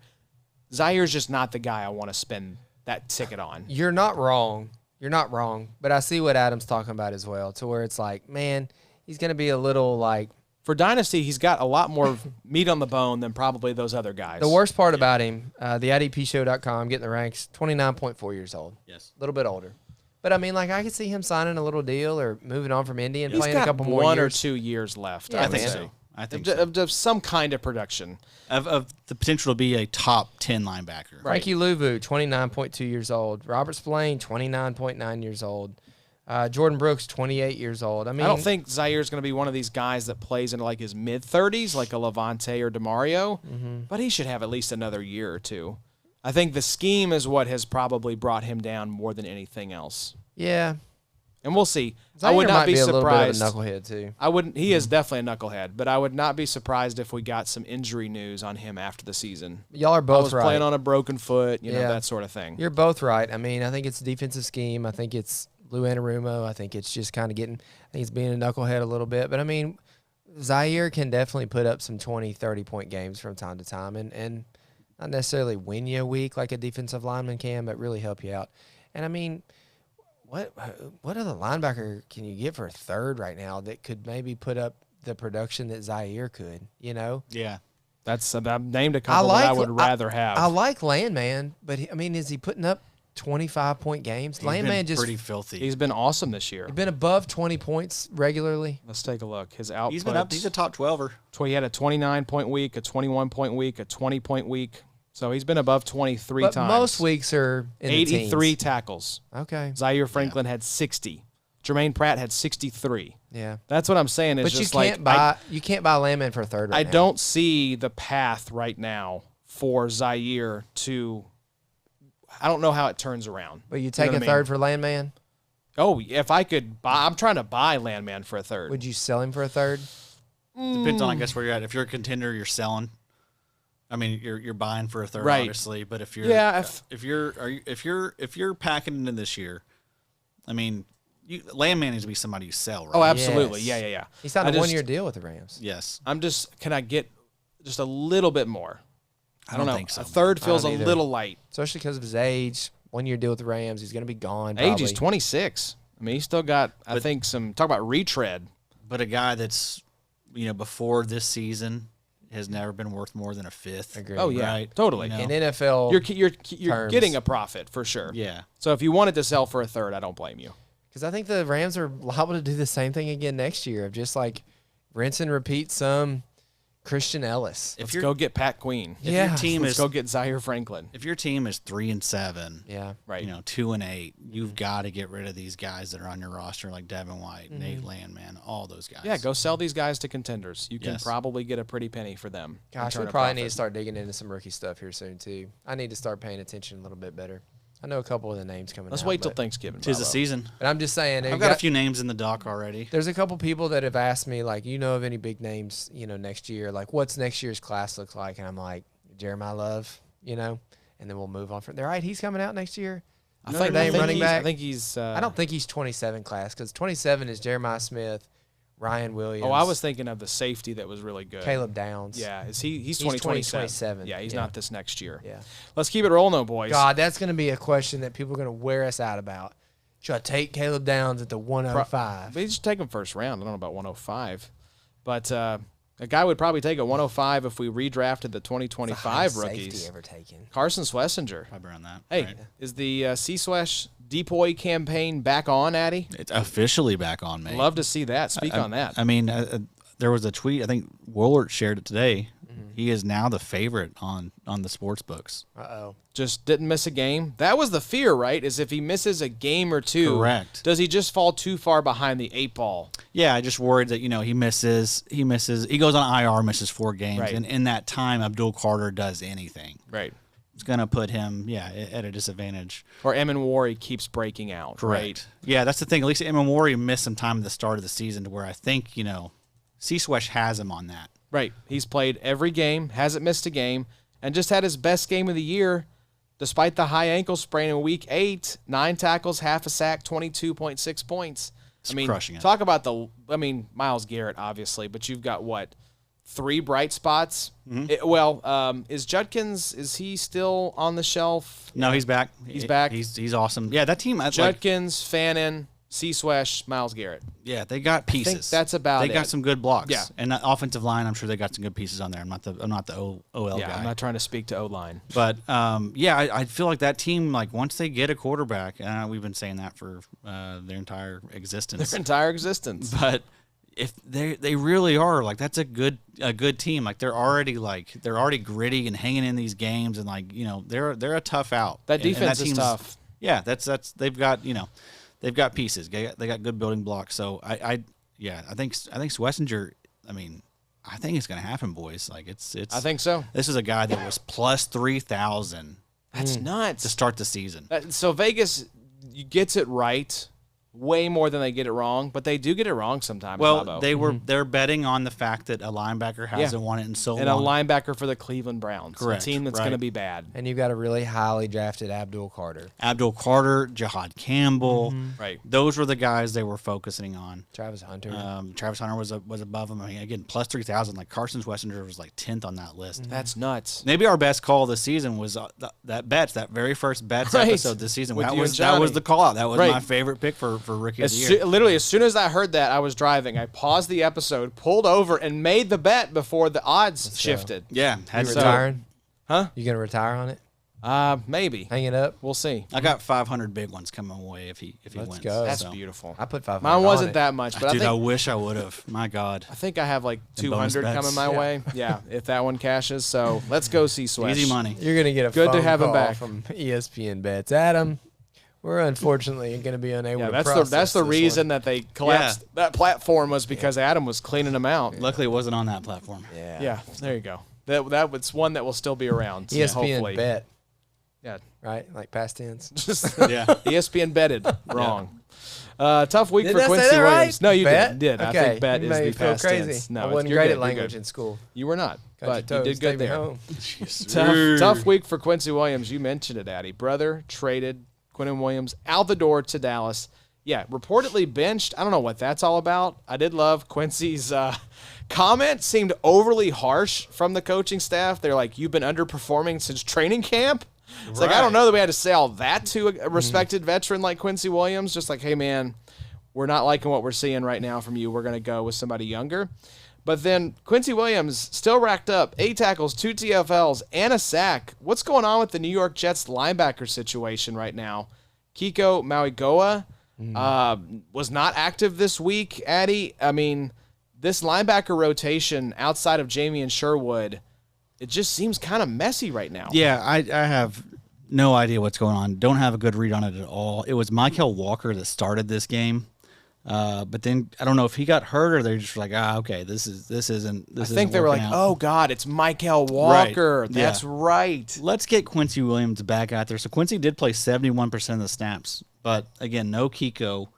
A: Zaire's just not the guy I want to spend that ticket on.
B: You're not wrong. You're not wrong. But I see what Adam's talking about as well, to where it's like, man, he's going to be a little like.
A: For Dynasty, he's got a lot more meat on the bone than probably those other guys.
B: The worst part about him, the IDPshow.com, getting the ranks, 29.4 years old.
D: Yes.
B: A little bit older. But I mean, like, I could see him signing a little deal or moving on from Indy and
A: He's
B: playing
A: got
B: a couple more
A: 1
B: years.
A: or 2 years left.
B: Yeah,
A: I
D: think
A: think
D: so.
A: so.
D: I think
A: Of some kind of production.
D: Of the potential to be a top 10 linebacker.
B: Frankie Louvu, 29.2 years old. Robert Spillane, 29.9 years old. Jordan Brooks, 28 years old. I mean,
A: I don't think Zaire's going to be one of these guys that plays into like his mid-30s, like a Levante or DeMario, but he should have at least another year or two. I think the scheme is what has probably brought him down more than anything else.
B: yeah.
A: And we'll see.
B: Zaire
A: I would not
B: might
A: be
B: a little
A: surprised.
B: bit of a knucklehead, too.
A: I wouldn't. He is definitely a knucklehead, but I would not be surprised if we got some injury news on him after the season.
B: Y'all are
A: I
B: both
A: was
B: right.
A: playing on a broken foot, you know,
B: Yeah.
A: that sort of thing.
B: You're both right. I mean, I think it's a defensive scheme. I think it's Lou Anarumo. I think it's just kind of getting. I think it's being a knucklehead a little bit. But I mean, Zaire can definitely put up some 20, 30-point games from time to time, and not necessarily win you a week like a defensive lineman can, but really help you out. And I mean, what other linebacker can you get for a third right now that could maybe put up the production that Zaire could? You know?
D: Yeah.
A: I've named a couple that I would rather have.
B: I like Landman, but I mean, is he putting up 25-point games? Landman just
D: pretty filthy.
A: He's been awesome this year.
B: He's been above 20 points regularly.
A: Let's take a look. His output.
D: He's been up. He's a top 12er.
A: He had a 29-point week, a 21-point week, a 20-point week. So he's been above 23
B: but
A: times.
B: Most weeks are in
A: 83
B: the teens.
A: tackles.
B: Okay.
A: Zaire Franklin had 60. Jermaine Pratt had 63.
B: Yeah.
A: That's what I'm saying. Is
B: But
A: just
B: you can't buy Landman for a third right
A: I
B: now.
A: don't see the path right now for Zaire to. I don't know how it turns around.
B: But you take
A: know
B: a
A: what I
B: third
A: mean?
B: for Landman?
A: Oh, if I could buy, I'm trying to buy Landman for a third.
B: Would you sell him for a third?
D: Depends on, I guess, where you're at. If you're a contender, you're selling. I mean, you're buying for a third,
A: Right.
D: obviously. But if you're if you're packing into this year, I mean, Landman needs to be somebody you sell, right?
A: Oh, absolutely.
B: Yes.
A: Yeah.
B: He signed a
A: just-
B: one-year deal with the Rams.
D: Yes.
A: Can I get just a little bit more? I don't know.
D: think so,
A: A third
B: man.
A: feels
B: I
A: a
B: don't either.
A: little light.
B: Especially because of his age. One-year deal with the Rams. He's going to be gone.
A: Age, he's
B: probably.
A: 26. I mean, he's still got, I think, some talk about retread.
D: But a guy that's, before this season has never been worth more than a fifth.
B: Agreed.
A: Oh, yeah.
D: Right.
A: Totally.
D: You know?
B: In NFL
A: You're
B: terms.
A: getting a profit for sure.
D: Yeah.
A: So if you wanted to sell for a third, I don't blame you.
B: Because I think the Rams are liable to do the same thing again next year of just like rinse and repeat some Christian Ellis.
A: Let's go get Pat Queen.
D: If your team
A: Let's
D: is
A: go get Zaire Franklin.
D: if your team is 3-7,
B: Yeah.
A: Right.
D: 2-8, you've got to get rid of these guys that are on your roster like Devin White, Nate Landman, all those guys.
A: Yeah, go sell these guys to contenders. You can
D: Yes.
A: probably get a pretty penny for them. and
B: Gosh, we
A: turn a
B: probably need to
A: profit.
B: start digging into some rookie stuff here soon, too. I need to start paying attention a little bit better. I know a couple of the names coming
A: Let's
B: out,
A: wait till
B: but-
A: Thanksgiving.
D: Tis the
A: Bravo.
D: season.
B: But I'm just saying.
D: I've got a few names in the dock already.
B: There's a couple people that have asked me, like, of any big names, next year? Like, what's next year's class looks like? And I'm like, Jeremiah Love, and then we'll move on from there. All right, he's coming out next year. Notre Dame running back.
A: I think he's.
B: I don't think he's 27 class because 27 is Jeremiah Smith, Ryan Williams.
A: Oh, I was thinking of the safety that was really good.
B: Caleb Downs.
A: Yeah, is he? He's
B: 2027.
A: 2027. Yeah, he's not this next year.
B: Yeah.
A: Let's keep it rolling, though, boys.
B: God, that's going to be a question that people are going to wear us out about. Should I take Caleb Downs at the 105?
A: But you just take him first round. I don't know about 105, but a guy would probably take a 105 if we redrafted the 2025 rookies.
B: Safety ever taken?
A: Carson Schlesinger.
D: Probably around that.
A: Hey,
D: right?
A: is the C-Swesh Depoy campaign back on, Addy?
D: It's officially back on, mate.
A: Love to see that. Speak on that.
D: I mean, there was a tweet. I think Woolert shared it today. He is now the favorite on the sports books.
B: Uh-oh.
A: Just didn't miss a game. That was the fear, right? Is if he misses a game or two,
D: Correct.
A: does he just fall too far behind the 8 ball?
D: Yeah, I just worried that he misses. He goes on IR, misses 4 games,
A: Right.
D: and in that time, Abdul Carter does anything.
A: Right.
D: It's gonna put him, at a disadvantage.
A: Or Emin Wari keeps breaking out. Right.
D: Yeah, that's the thing. At least Emamori missed some time at the start of the season to where I think C-Swesh has him on that.
A: Right. He's played every game, hasn't missed a game, and just had his best game of the year despite the high ankle sprain in week 8, 9 tackles, half a sack, 22.6 points.
D: Crushing it.
A: Talk about Myles Garrett, obviously, but you've got 3 bright spots? Is Judkins, is he still on the shelf?
D: No, he's back.
A: He's back?
D: He's awesome. Yeah, that team.
A: Judkins, Fannin, C-Swesh, Myles Garrett.
D: Yeah, they got pieces.
A: think that's about
D: They got
A: it.
D: some good blocks.
A: Yeah.
D: And that offensive line, I'm sure they got some good pieces on there. I'm not the OL
A: Yeah,
D: guy.
A: I'm not trying to speak to O-line.
D: But I feel like that team, once they get a quarterback, we've been saying that for their entire existence.
A: Their entire existence.
D: But if they really are that's a good team. They're already gritty and hanging in these games, and they're a tough out.
A: That defense is
D: team's
A: tough.
D: Yeah, they've got they've got pieces. They got good building blocks. So I think Schlesinger. I mean, I think it's gonna happen, boys. It's.
A: I think so.
D: This is a guy that was plus 3,000
A: That's nuts.
D: to start the season.
A: So Vegas gets it right way more than they get it wrong, but they do get it wrong sometimes.
D: Well,
A: Bobo.
D: they're betting on the fact that a linebacker hasn't won it in so
A: and
D: long.
A: a linebacker for the Cleveland Browns,
D: Correct,
A: a team that's
D: right.
A: going to be bad.
B: And you've got a really highly drafted Abdul Carter.
D: Abdul Carter, Jahad Campbell,
A: Right.
D: those were the guys they were focusing on.
B: Travis Hunter.
D: Travis Hunter was above him. I mean, again, plus 3,000. Like Carson Wessinger was like 10th on that list.
A: That's nuts.
D: Maybe our best call this season was that very first bets
A: Right.
D: episode this season.
A: With
D: That
A: you
D: was
A: and
D: that was
A: Johnny.
D: the call out. That was
A: Right.
D: my favorite pick for rookie of the year.
A: Literally, as soon as I heard that, I was driving. I paused the episode, pulled over, and made the bet before the odds shifted.
D: Yeah,
B: You
D: had
B: retiring?
A: Huh?
B: You gonna retire on it?
A: Maybe.
B: Hang it up?
A: We'll see.
D: I got 500 big ones coming away if he
B: Let's
D: wins.
B: go.
A: That's
D: So.
A: beautiful.
B: I put 500.
A: Mine wasn't
B: on it.
A: that much, but
D: Dude,
A: I
D: I
A: think
D: wish I would have. My God.
A: I think I have like
D: And bonus
A: 200
D: bets.
A: coming my way. Yeah, if that one cashes. So let's go see Swesh.
D: Easy money.
B: You're gonna get a
A: Good to
B: phone
A: have him
B: call
A: back.
B: from ESPN Bets. Adam, we're unfortunately going to be unable
A: Yeah,
B: to
A: that's
B: process
A: the
B: this
A: reason
B: one.
A: that they collapsed that platform was because Adam was cleaning them out.
D: Luckily, it wasn't on that platform.
A: Yeah, there you go. That was one that will still be around.
B: ESPN
A: hopefully.
B: Bet,
A: Yeah,
B: right? Like past tense.
D: Yeah.
A: ESPN betted wrong. Tough week
B: Did
A: for
B: I say
A: Quincy
B: that
A: Williams.
B: right?
A: No, you
B: Bet?
A: did. I
B: Okay.
A: think bet
B: You
A: is
B: made
A: the
B: me feel
A: past
B: crazy.
A: tense. No,
B: I wasn't
A: you're
B: great
A: good,
B: at
A: you're
B: language
A: good.
B: in school.
A: You were not,
B: Got
A: but
B: your
A: you
B: toes,
A: did good
B: take me
A: there.
B: home.
A: Tough week for Quincy Williams. You mentioned it, Addy. Brother traded Quinnen Williams out the door to Dallas. Yeah, reportedly benched. I don't know what that's all about. I did love Quincy's comment. Seemed overly harsh from the coaching staff. They're like, you've been underperforming since training camp. It's like, I don't know that we had to say all that to a respected veteran like Quincy Williams. Just like, hey, man, we're not liking what we're seeing right now from you. We're going to go with somebody younger. But then Quincy Williams still racked up 8 tackles, 2 TFLs, and a sack. What's going on with the New York Jets linebacker situation right now? Kiko Mauigoa was not active this week, Addy. I mean, this linebacker rotation outside of Jamie and Sherwood, it just seems kind of messy right now.
D: Yeah, I have no idea what's going on. Don't have a good read on it at all. It was Michael Walker that started this game. But then I don't know if he got hurt or they're just like, okay, this isn't.
A: I think they were like,
D: out.
A: oh, God, it's Michael Walker.
D: Right.
A: That's
D: Yeah.
A: right.
D: Let's get Quincy Williams back out there. So Quincy did play 71% of the snaps, but again, no Kiko.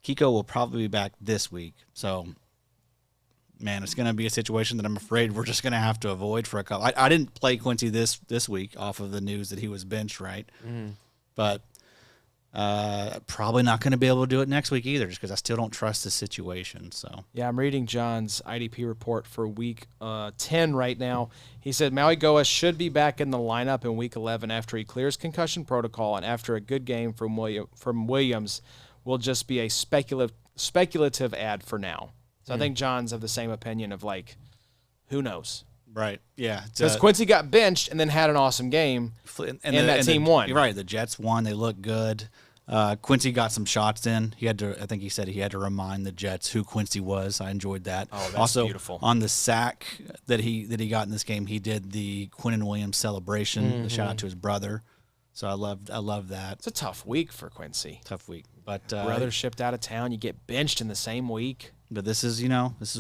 D: Kiko will probably be back this week. So, man, it's going to be a situation that I'm afraid we're just going to have to avoid for a couple. I didn't play Quincy this week off of the news that he was benched, right? But probably not going to be able to do it next week either, just because I still don't trust the situation. So
A: Yeah, I'm reading John's IDP report for week 10 right now. He said Mauigoa should be back in the lineup in week 11 after he clears concussion protocol, and after a good game from Williams will just be a speculative ad for now. So I think John's of the same opinion of like, who knows?
D: right, yeah,
A: Because Quincy got benched and then had an awesome game, and that team won.
D: You're right. The Jets won. They look good. Quincy got some shots in. He had to. I think he said he had to remind the Jets who Quincy was. I enjoyed that.
A: Oh, that's
D: also,
A: beautiful.
D: On the sack that he got in this game, he did the Quinnen Williams celebration. The shout out to his brother. So I love that.
A: It's a tough week for Quincy.
D: Tough week, but
A: Brother shipped out of town. You get benched in the same week.
D: But this is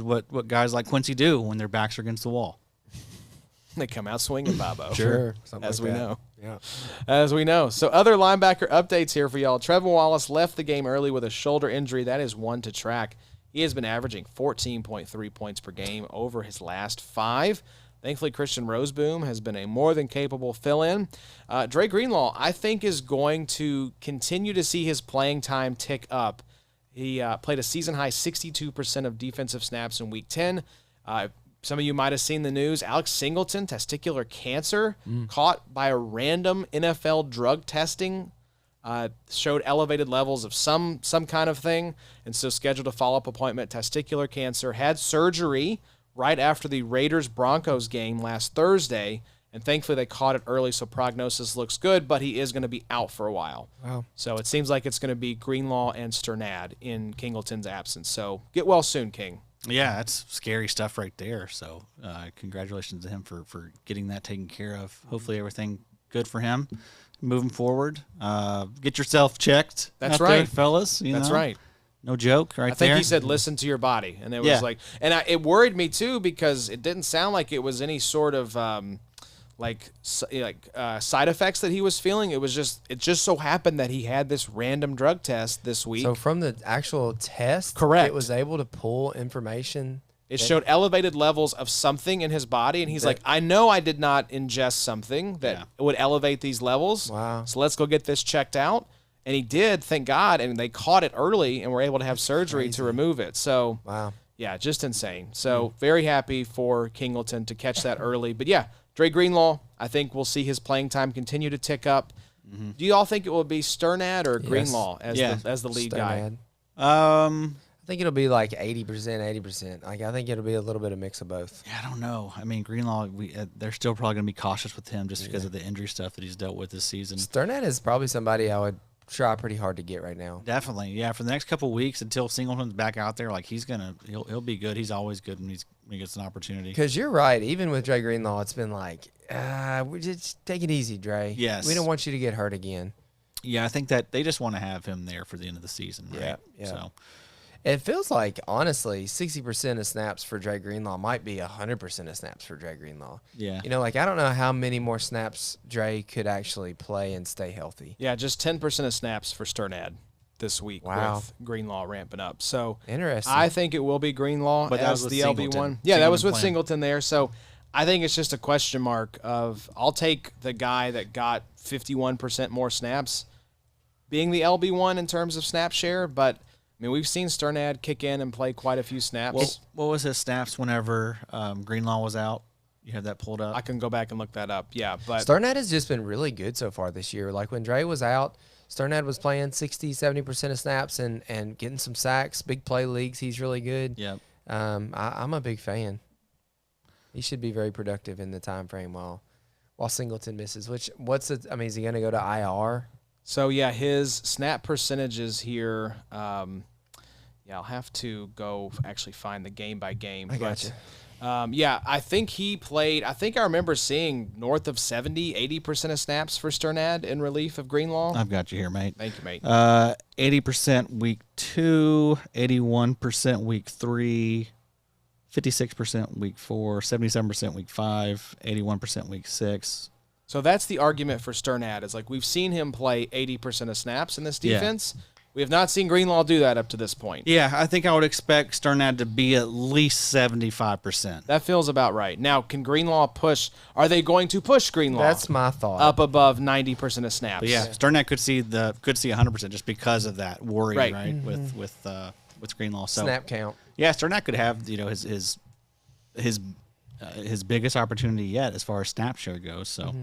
D: what guys like Quincy do when their backs are against the wall.
A: They come out swinging, Bobo.
B: Something
A: As
B: like
A: we
B: that.
A: know.
B: Yeah.
A: As we know. So other linebacker updates here for y'all. Trevor Wallace left the game early with a shoulder injury. That is one to track. He has been averaging 14.3 points per game over his last 5. Thankfully, Christian Roseboom has been a more than capable fill-in. Dre Greenlaw, I think, is going to continue to see his playing time tick up. He played a season-high 62% of defensive snaps in Week 10. Some of you might have seen the news. Alex Singleton, testicular cancer, caught by a random NFL drug testing, showed elevated levels of some kind of thing, and so scheduled a follow-up appointment, testicular cancer, had surgery right after the Raiders-Broncos game last Thursday, and thankfully they caught it early, so prognosis looks good, but he is going to be out for a while.
B: Wow.
A: So it seems like it's going to be Greenlaw and Sternad in Kingleton's absence. So get well soon, King.
D: Yeah, that's scary stuff right there. So congratulations to him for getting that taken care of. Hopefully everything good for him moving forward. Get yourself checked.
A: That's
D: out there,
A: right.
D: fellas.
A: That's right.
D: No joke right
A: I think
D: there.
A: he said, listen to your body. And it was
D: Yeah.
A: like, and it worried me too because it didn't sound like it was any sort of side effects that he was feeling. It just so happened that he had this random drug test this week.
B: So from the actual test,
A: Correct.
B: it was able to pull information.
A: It showed elevated levels of something in his body, and he's like, I know I did not ingest something that would elevate these levels.
B: Wow.
A: So let's go get this checked out. And he did, thank God, and they caught it early and were able to have surgery to remove it. So,
B: Wow.
A: yeah, just insane. So very happy for Kingleton to catch that early. But, yeah, Dre Greenlaw, I think we'll see his playing time continue to tick up. Do you all think it will be Sternad or Greenlaw as the lead guy?
B: I think it'll be like 80%, 80%. Like I think it'll be a little bit of mix of both.
D: Yeah, I don't know. I mean, Greenlaw, they're still probably going to be cautious with him just because of the injury stuff that he's dealt with this season.
B: Sternad is probably somebody I would try pretty hard to get right now.
D: Definitely, yeah. For the next couple of weeks until Singleton's back out there, like he'll be good. He's always good when he gets an opportunity.
B: Because you're right. Even with Dre Greenlaw, it's been like, we just take it easy, Dre.
D: Yes.
B: We don't want you to get hurt again.
D: Yeah, I think that they just want to have him there for the end of the season, right?
B: Yeah.
D: So.
B: It feels like, honestly, 60% of snaps for Dre Greenlaw might be 100% of snaps for Dre Greenlaw.
D: Yeah.
B: You know, like, I don't know how many more snaps Dre could actually play and stay healthy.
A: Yeah, just 10% of snaps for Sternad this week with Greenlaw ramping up. So
B: Interesting.
A: I think it will be Greenlaw
D: But that
A: as
D: was
A: the
D: with
A: LB1.
D: Singleton.
A: Yeah, that was
D: Singleton
A: with
D: playing.
A: Singleton there. So I think it's just a question mark of I'll take the guy that got 51% more snaps being the LB1 in terms of snap share, but I mean, we've seen Sternad kick in and play quite a few snaps.
D: Well, what was his snaps whenever Greenlaw was out? You have that pulled up?
A: I can go back and look that up. Yeah, but
B: Sternad has just been really good so far this year. Like, when Dre was out, Sternad was playing 60, 70% of snaps and getting some sacks, big play leagues. He's really good.
D: Yep.
B: I'm a big fan. He should be very productive in the time frame while Singleton misses. Is he going to go to IR?
A: So, yeah, his snap percentages here, I'll have to go actually find the game by game.
B: I gotcha.
A: I think he played, I remember seeing north of 70, 80% of snaps for Sternad in relief of Greenlaw.
D: I've got you here, mate.
A: Thank you, mate.
D: 80% week 2, 81% week 3, 56% week 4, 77% week 5, 81% week 6.
A: So that's the argument for Sternad. Is like we've seen him play 80% of snaps in this defense. We have not seen Greenlaw do that up to this point.
D: Yeah, I think I would expect Sternad to be at least 75%.
A: That feels about right. Now, can Greenlaw push? Are they going to push Greenlaw?
B: That's my thought.
A: Up above 90% of snaps.
D: But yeah, Sternad could see 100% just because of that worry, right? Mm-hmm. With Greenlaw. So
B: snap count.
D: Yeah, Sternad could have his biggest opportunity yet as far as snap share goes. So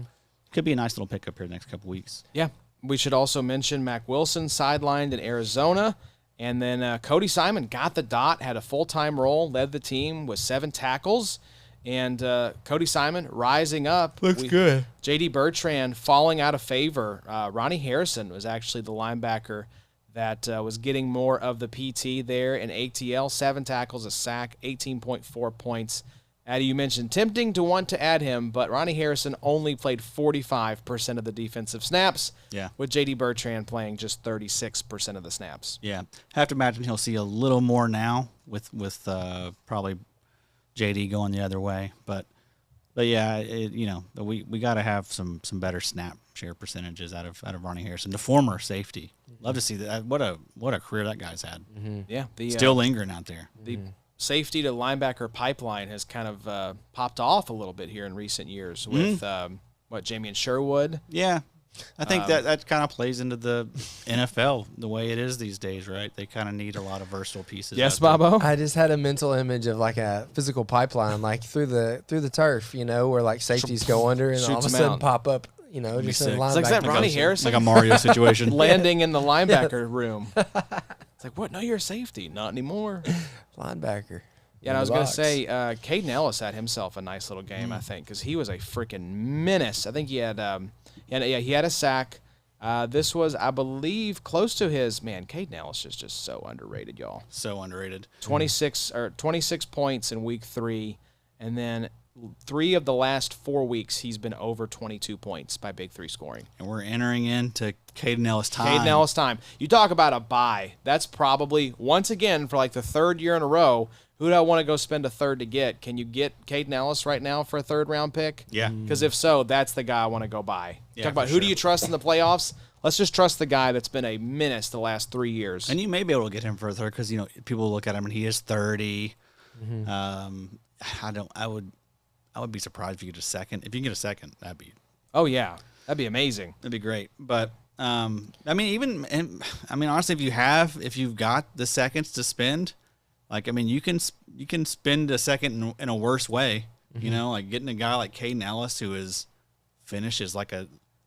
D: could be a nice little pickup here the next couple weeks.
A: Yeah. We should also mention Mac Wilson sidelined in Arizona. And then Cody Simon got the dot, had a full-time role, led the team with 7 tackles. And Cody Simon rising up.
B: Looks good.
A: J.D. Bertrand falling out of favor. Ronnie Harrison was actually the linebacker that was getting more of the PT there in ATL. 7 tackles, a sack, 18.4 points. Addy, you mentioned tempting to want to add him, but Ronnie Harrison only played 45% of the defensive snaps, with J.D. Bertrand playing just 36% of the snaps.
D: Yeah, have to imagine he'll see a little more now with probably J.D. going the other way. But yeah, we got to have some better snap share percentages out of Ronnie Harrison, the former safety. Love to see that. What a career that guy's had.
A: Mm-hmm. Yeah,
D: still lingering out there.
A: The safety to linebacker pipeline has kind of popped off a little bit here in recent years with Jamian Sherwood.
D: Yeah, I think that kind of plays into the NFL the way it is these days, right? They kind of need a lot of versatile pieces.
A: Yes, Bobo.
B: I just had a mental image of like a physical pipeline, like through the turf, where like safeties go under and all of a sudden pop up. Just in linebacker.
A: It's like that Ronnie Harrison,
D: like a Mario situation,
A: landing in the linebacker room. It's like, what? No, you're a safety. Not anymore.
B: Linebacker.
A: Yeah, and I was going to say, Caden Ellis had himself a nice little game, I think, because he was a freaking menace. I think he had a sack. This was, I believe, close to his, Caden Ellis is just so underrated, y'all.
D: So underrated.
A: 26 points in week 3, and then 3 of the last 4 weeks, he's been over 22 points by Big 3 scoring.
D: And we're entering into Caden Ellis time.
A: Caden Ellis time. You talk about a buy. That's probably, once again, for like the 3rd year in a row, who do I want to go spend a third to get? Can you get Caden Ellis right now for a 3rd-round pick?
D: Yeah.
A: Because if so, that's the guy I want to go buy.
D: Yeah,
A: Talk about
D: for
A: who do
D: sure.
A: you trust in the playoffs? Let's just trust the guy that's been a menace the last 3 years.
D: And you may be able to get him for a third because, you know, people look at him and he is 30. I would be surprised if you get a second. If you can get a second,
A: oh, yeah. That'd be amazing.
D: that'd be great. But honestly, if you've got the seconds to spend, like, I mean, you can spend a second in a worse way. You know, like getting a guy like Caden Ellis who finishes like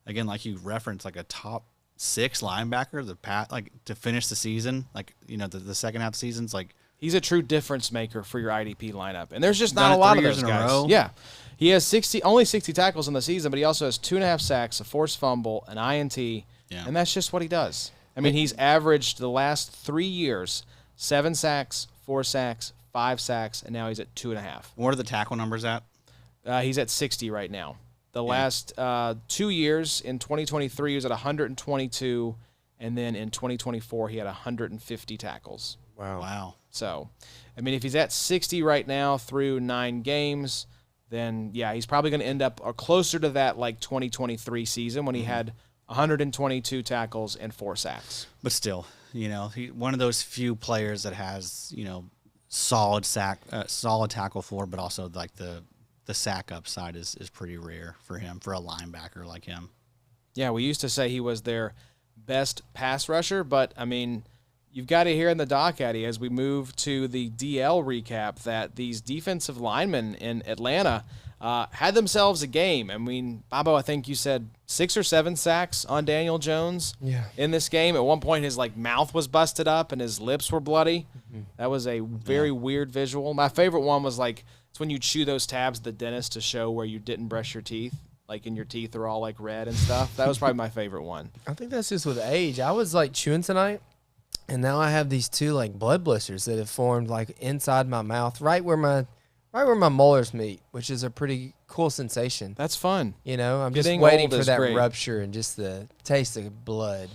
D: like you referenced, like a top 6 linebacker, like to finish the season, like, you know, the second half of the season's like.
A: He's a true difference maker for your IDP lineup. And there's just not
D: Done
A: a
D: it
A: lot
D: 3
A: of
D: years
A: those
D: in a
A: guys.
D: row.
A: Yeah. He has only 60 tackles in the season, but he also has 2.5 sacks, a forced fumble, an INT, and that's just what he does. I mean, he's averaged the last 3 years 7 sacks, 4 sacks, 5 sacks, and now he's at 2.5.
D: What are the tackle numbers at?
A: He's at 60 right now. The last 2 years, in 2023, he was at 122, and then in 2024, he had 150 tackles.
D: Wow.
A: So, I mean, if he's at 60 right now through 9 games, then, yeah, he's probably going to end up closer to that, like, 2023 season when he had 122 tackles and 4 sacks.
D: But still, you know, one of those few players that has, you know, solid tackle floor, but also like the sack upside is pretty rare for him, for a linebacker like him.
A: Yeah, we used to say he was their best pass rusher, but, I mean, you've got to hear in the doc, Eddie, as we move to the DL recap, that these defensive linemen in Atlanta had themselves a game. I mean, Bobo, I think you said 6 or 7 sacks on Danielle Jones in this game. At one point, his mouth was busted up and his lips were bloody. That was a very weird visual. My favorite one was it's when you chew those tabs at the dentist to show where you didn't brush your teeth. And your teeth are all red and stuff. That was probably my favorite one.
B: I think that's just with age. I was chewing tonight, and now I have these 2 blood blisters that have formed inside my mouth, right where my molars meet, which is a pretty cool sensation.
A: That's fun.
B: You know, I'm just
A: Getting
B: waiting
A: old
B: for
A: is
B: that
A: great.
B: rupture and just the taste of blood.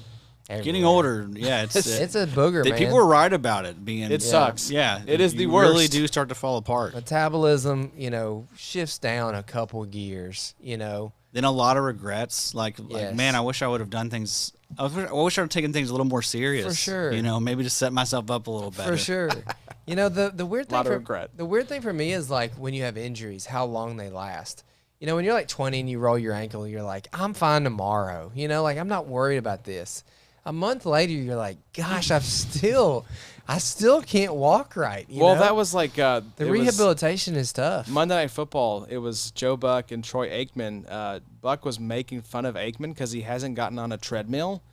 B: Everywhere.
D: Getting older, yeah, it's
B: a booger, man.
D: People are right about it being.
A: It sucks.
D: Yeah,
A: It is the
D: you
A: worst.
D: Really do start to fall apart.
B: Metabolism, shifts down a couple gears.
D: Then a lot of regrets, like
B: Yes.
D: man, I wish I would have done things. I wish I would have taken things a little more serious.
B: For sure.
D: Maybe to set myself up a little better.
B: For sure. The weird thing
A: Lot of
B: for
A: regret.
B: the weird thing for me is when you have injuries, how long they last. When you're 20 and you roll your ankle, you're like, I'm fine tomorrow. I'm not worried about this. A month later, you're like, gosh, I still can't walk right. You know?
A: That was
B: the rehabilitation is tough.
A: Monday Night Football. It was Joe Buck and Troy Aikman. Buck was making fun of Aikman because he hasn't gotten on a treadmill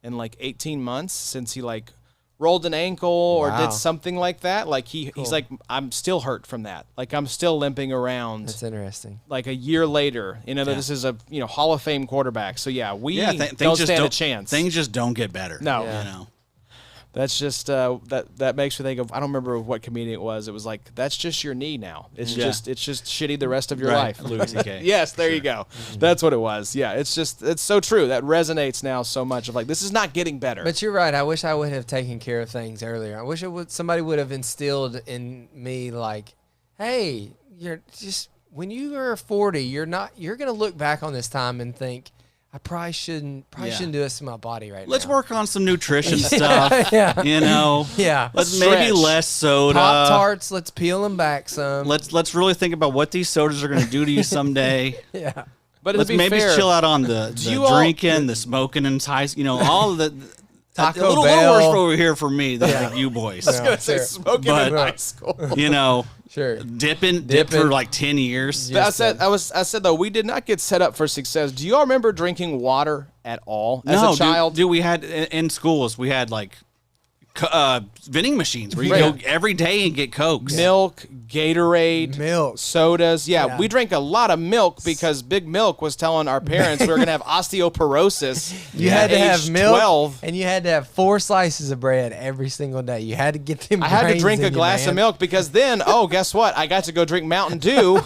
A: in 18 months since he rolled an ankle or
B: Wow.
A: did something like that. He's like, I'm still hurt from that. I'm still limping around.
B: That's interesting.
A: A year later, this is a Hall of Fame quarterback. So we
D: things
A: don't
D: just
A: stand a chance.
D: Things just don't get better.
A: No.
B: Yeah.
A: That's just that makes me think of, I don't remember what comedian it was. It was that's just your knee now. It's just shitty the rest of your
D: Right.
A: life.
D: Louis C.K.
A: Yes, there you go. That's what it was. Yeah, it's so true. That resonates now so much of this is not getting better.
B: But you're right. I wish I would have taken care of things earlier. I wish somebody would have instilled in me hey, you're just when you are 40, you're going to look back on this time and think, I probably shouldn't do this to my body right now.
D: Let's work on some nutrition stuff.
B: Yeah.
D: Yeah. Let's maybe
A: Stretch.
D: less soda.
B: Pop-Tarts, let's peel them back some.
D: Let's really think about what these sodas are going to do to you someday.
B: Yeah.
A: But
D: Let's
A: to be
D: maybe
A: fair,
D: chill out on the
A: you all-
D: drinking, the smoking, and all of the.
B: Taco
D: a little
B: Bell.
D: worse over here for me than you boys.
A: I was gonna say
B: Sure.
A: smoking
D: But-
A: in high school.
B: Sure.
D: Dip
B: Dipping.
D: for 10 years.
A: But I said though, we did not get set up for success. Do y'all remember drinking water at all as a child?
D: Dude, we had in schools. We had vending machines where you
A: Right.
D: go every day and get Cokes.
A: Milk, Gatorade,
B: Milk.
A: sodas. Yeah,
B: Yeah.
A: we drank a lot of milk because Big Milk was telling our parents we were going to have osteoporosis.
B: You
A: at
B: had to have
A: age
B: milk,
A: 12.
B: and you had to have 4 slices of bread every single day. You had to get them.
A: I had to
B: grains
A: drink
B: in
A: a
B: you,
A: glass
B: man.
A: of milk because then, guess what? I got to go drink Mountain Dew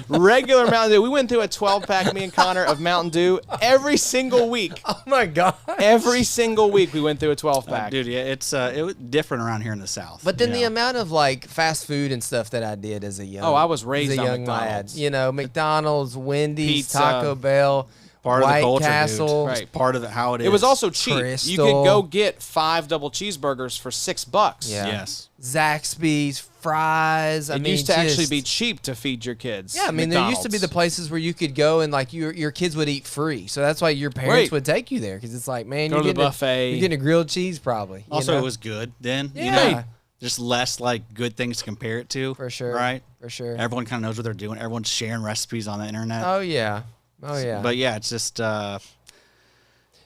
A: Regular Mountain Dew. We went through a 12-pack, me and Connor, of Mountain Dew every single week.
B: Oh my god!
A: Every single week we went through a 12-pack.
D: Dude, yeah, it was different around here in the South.
B: But then
D: you
B: the
D: know?
B: amount of like fast food and stuff that I did as a young
A: I was raised
B: as a
A: on
B: young
A: McDonald's.
B: lad. You know, McDonald's, Wendy's,
A: Pizza.
B: Taco Bell,
D: part
B: White
D: of the culture,
B: Castle.
D: dude. It's
A: Right.
D: part of how it is.
A: It was also cheap. You
B: Crystal.
A: could go get 5 double cheeseburgers for $6.
B: Yeah.
D: Yes.
B: Zaxby's, fries.
A: It used to actually be cheap to feed your kids.
B: Yeah, I mean, there used to be the places where you could go and like your kids would eat free, so that's why your parents
A: Right.
B: would take you there because it's like, man,
A: Go
B: you're
A: to the
B: getting
A: buffet.
B: you're getting a grilled cheese probably.
D: Also,
B: you know?
D: it was good then. You
B: Yeah.
D: know, just less like good things to compare it to.
B: For sure.
D: Right?
B: For sure.
D: Everyone kind of knows what they're doing. Everyone's sharing recipes on the internet.
B: Oh yeah, oh yeah.
D: But yeah, it's just,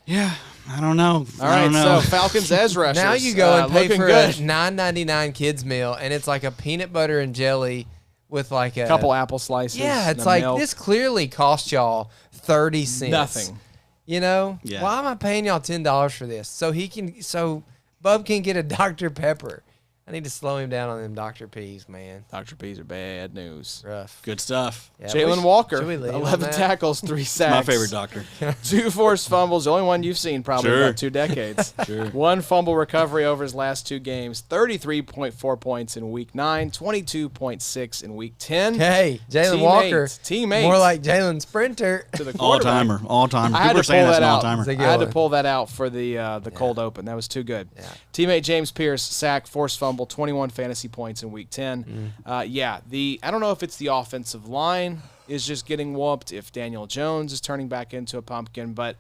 D: yeah, I don't know.
A: All
D: I
A: right,
D: don't know.
A: so Falcons edge rushers.
B: now you go and pay
A: looking
B: for
A: good.
B: a $9.99 kids meal, and it's like a peanut butter and jelly with like a
A: Couple apple slices.
B: Yeah,
A: and
B: it's
A: a
B: like
A: milk.
B: this clearly cost y'all 30 cents.
A: Nothing.
B: You know?
D: Yeah.
B: Why am I paying y'all $10 for this? So Bub can get a Dr. Pepper. I need to slow him down on them Dr. P's, man.
A: Dr. P's are bad news.
B: Rough.
D: Good stuff.
B: Yeah,
A: Jalen
B: should
A: Walker,
B: we leave on
A: 11
B: that?
A: tackles, 3 sacks.
D: My favorite doctor.
A: 2 forced fumbles, the only one you've seen probably in
D: Sure.
A: about 2 decades. 1 fumble recovery over his last 2 games, 33.4 points in week 9, 22.6 in week 10.
B: Hey, Jalen
A: Teammate,
B: Walker.
A: teammate.
B: More like Jalen Sprinter.
A: To the
D: All
A: quarterback.
D: timer. All timer.
A: I had
D: People
A: to
D: are saying
A: pull
D: that's
A: that
D: an all
A: out.
D: timer.
B: It's a
A: I
B: good
A: had to
B: one.
A: pull that out for the cold open. That was too good.
B: Yeah.
A: Teammate James Pierce, sack, forced fumble, 21 fantasy points in week 10. I don't know if it's the offensive line is just getting whooped, if Danielle Jones is turning back into a pumpkin, but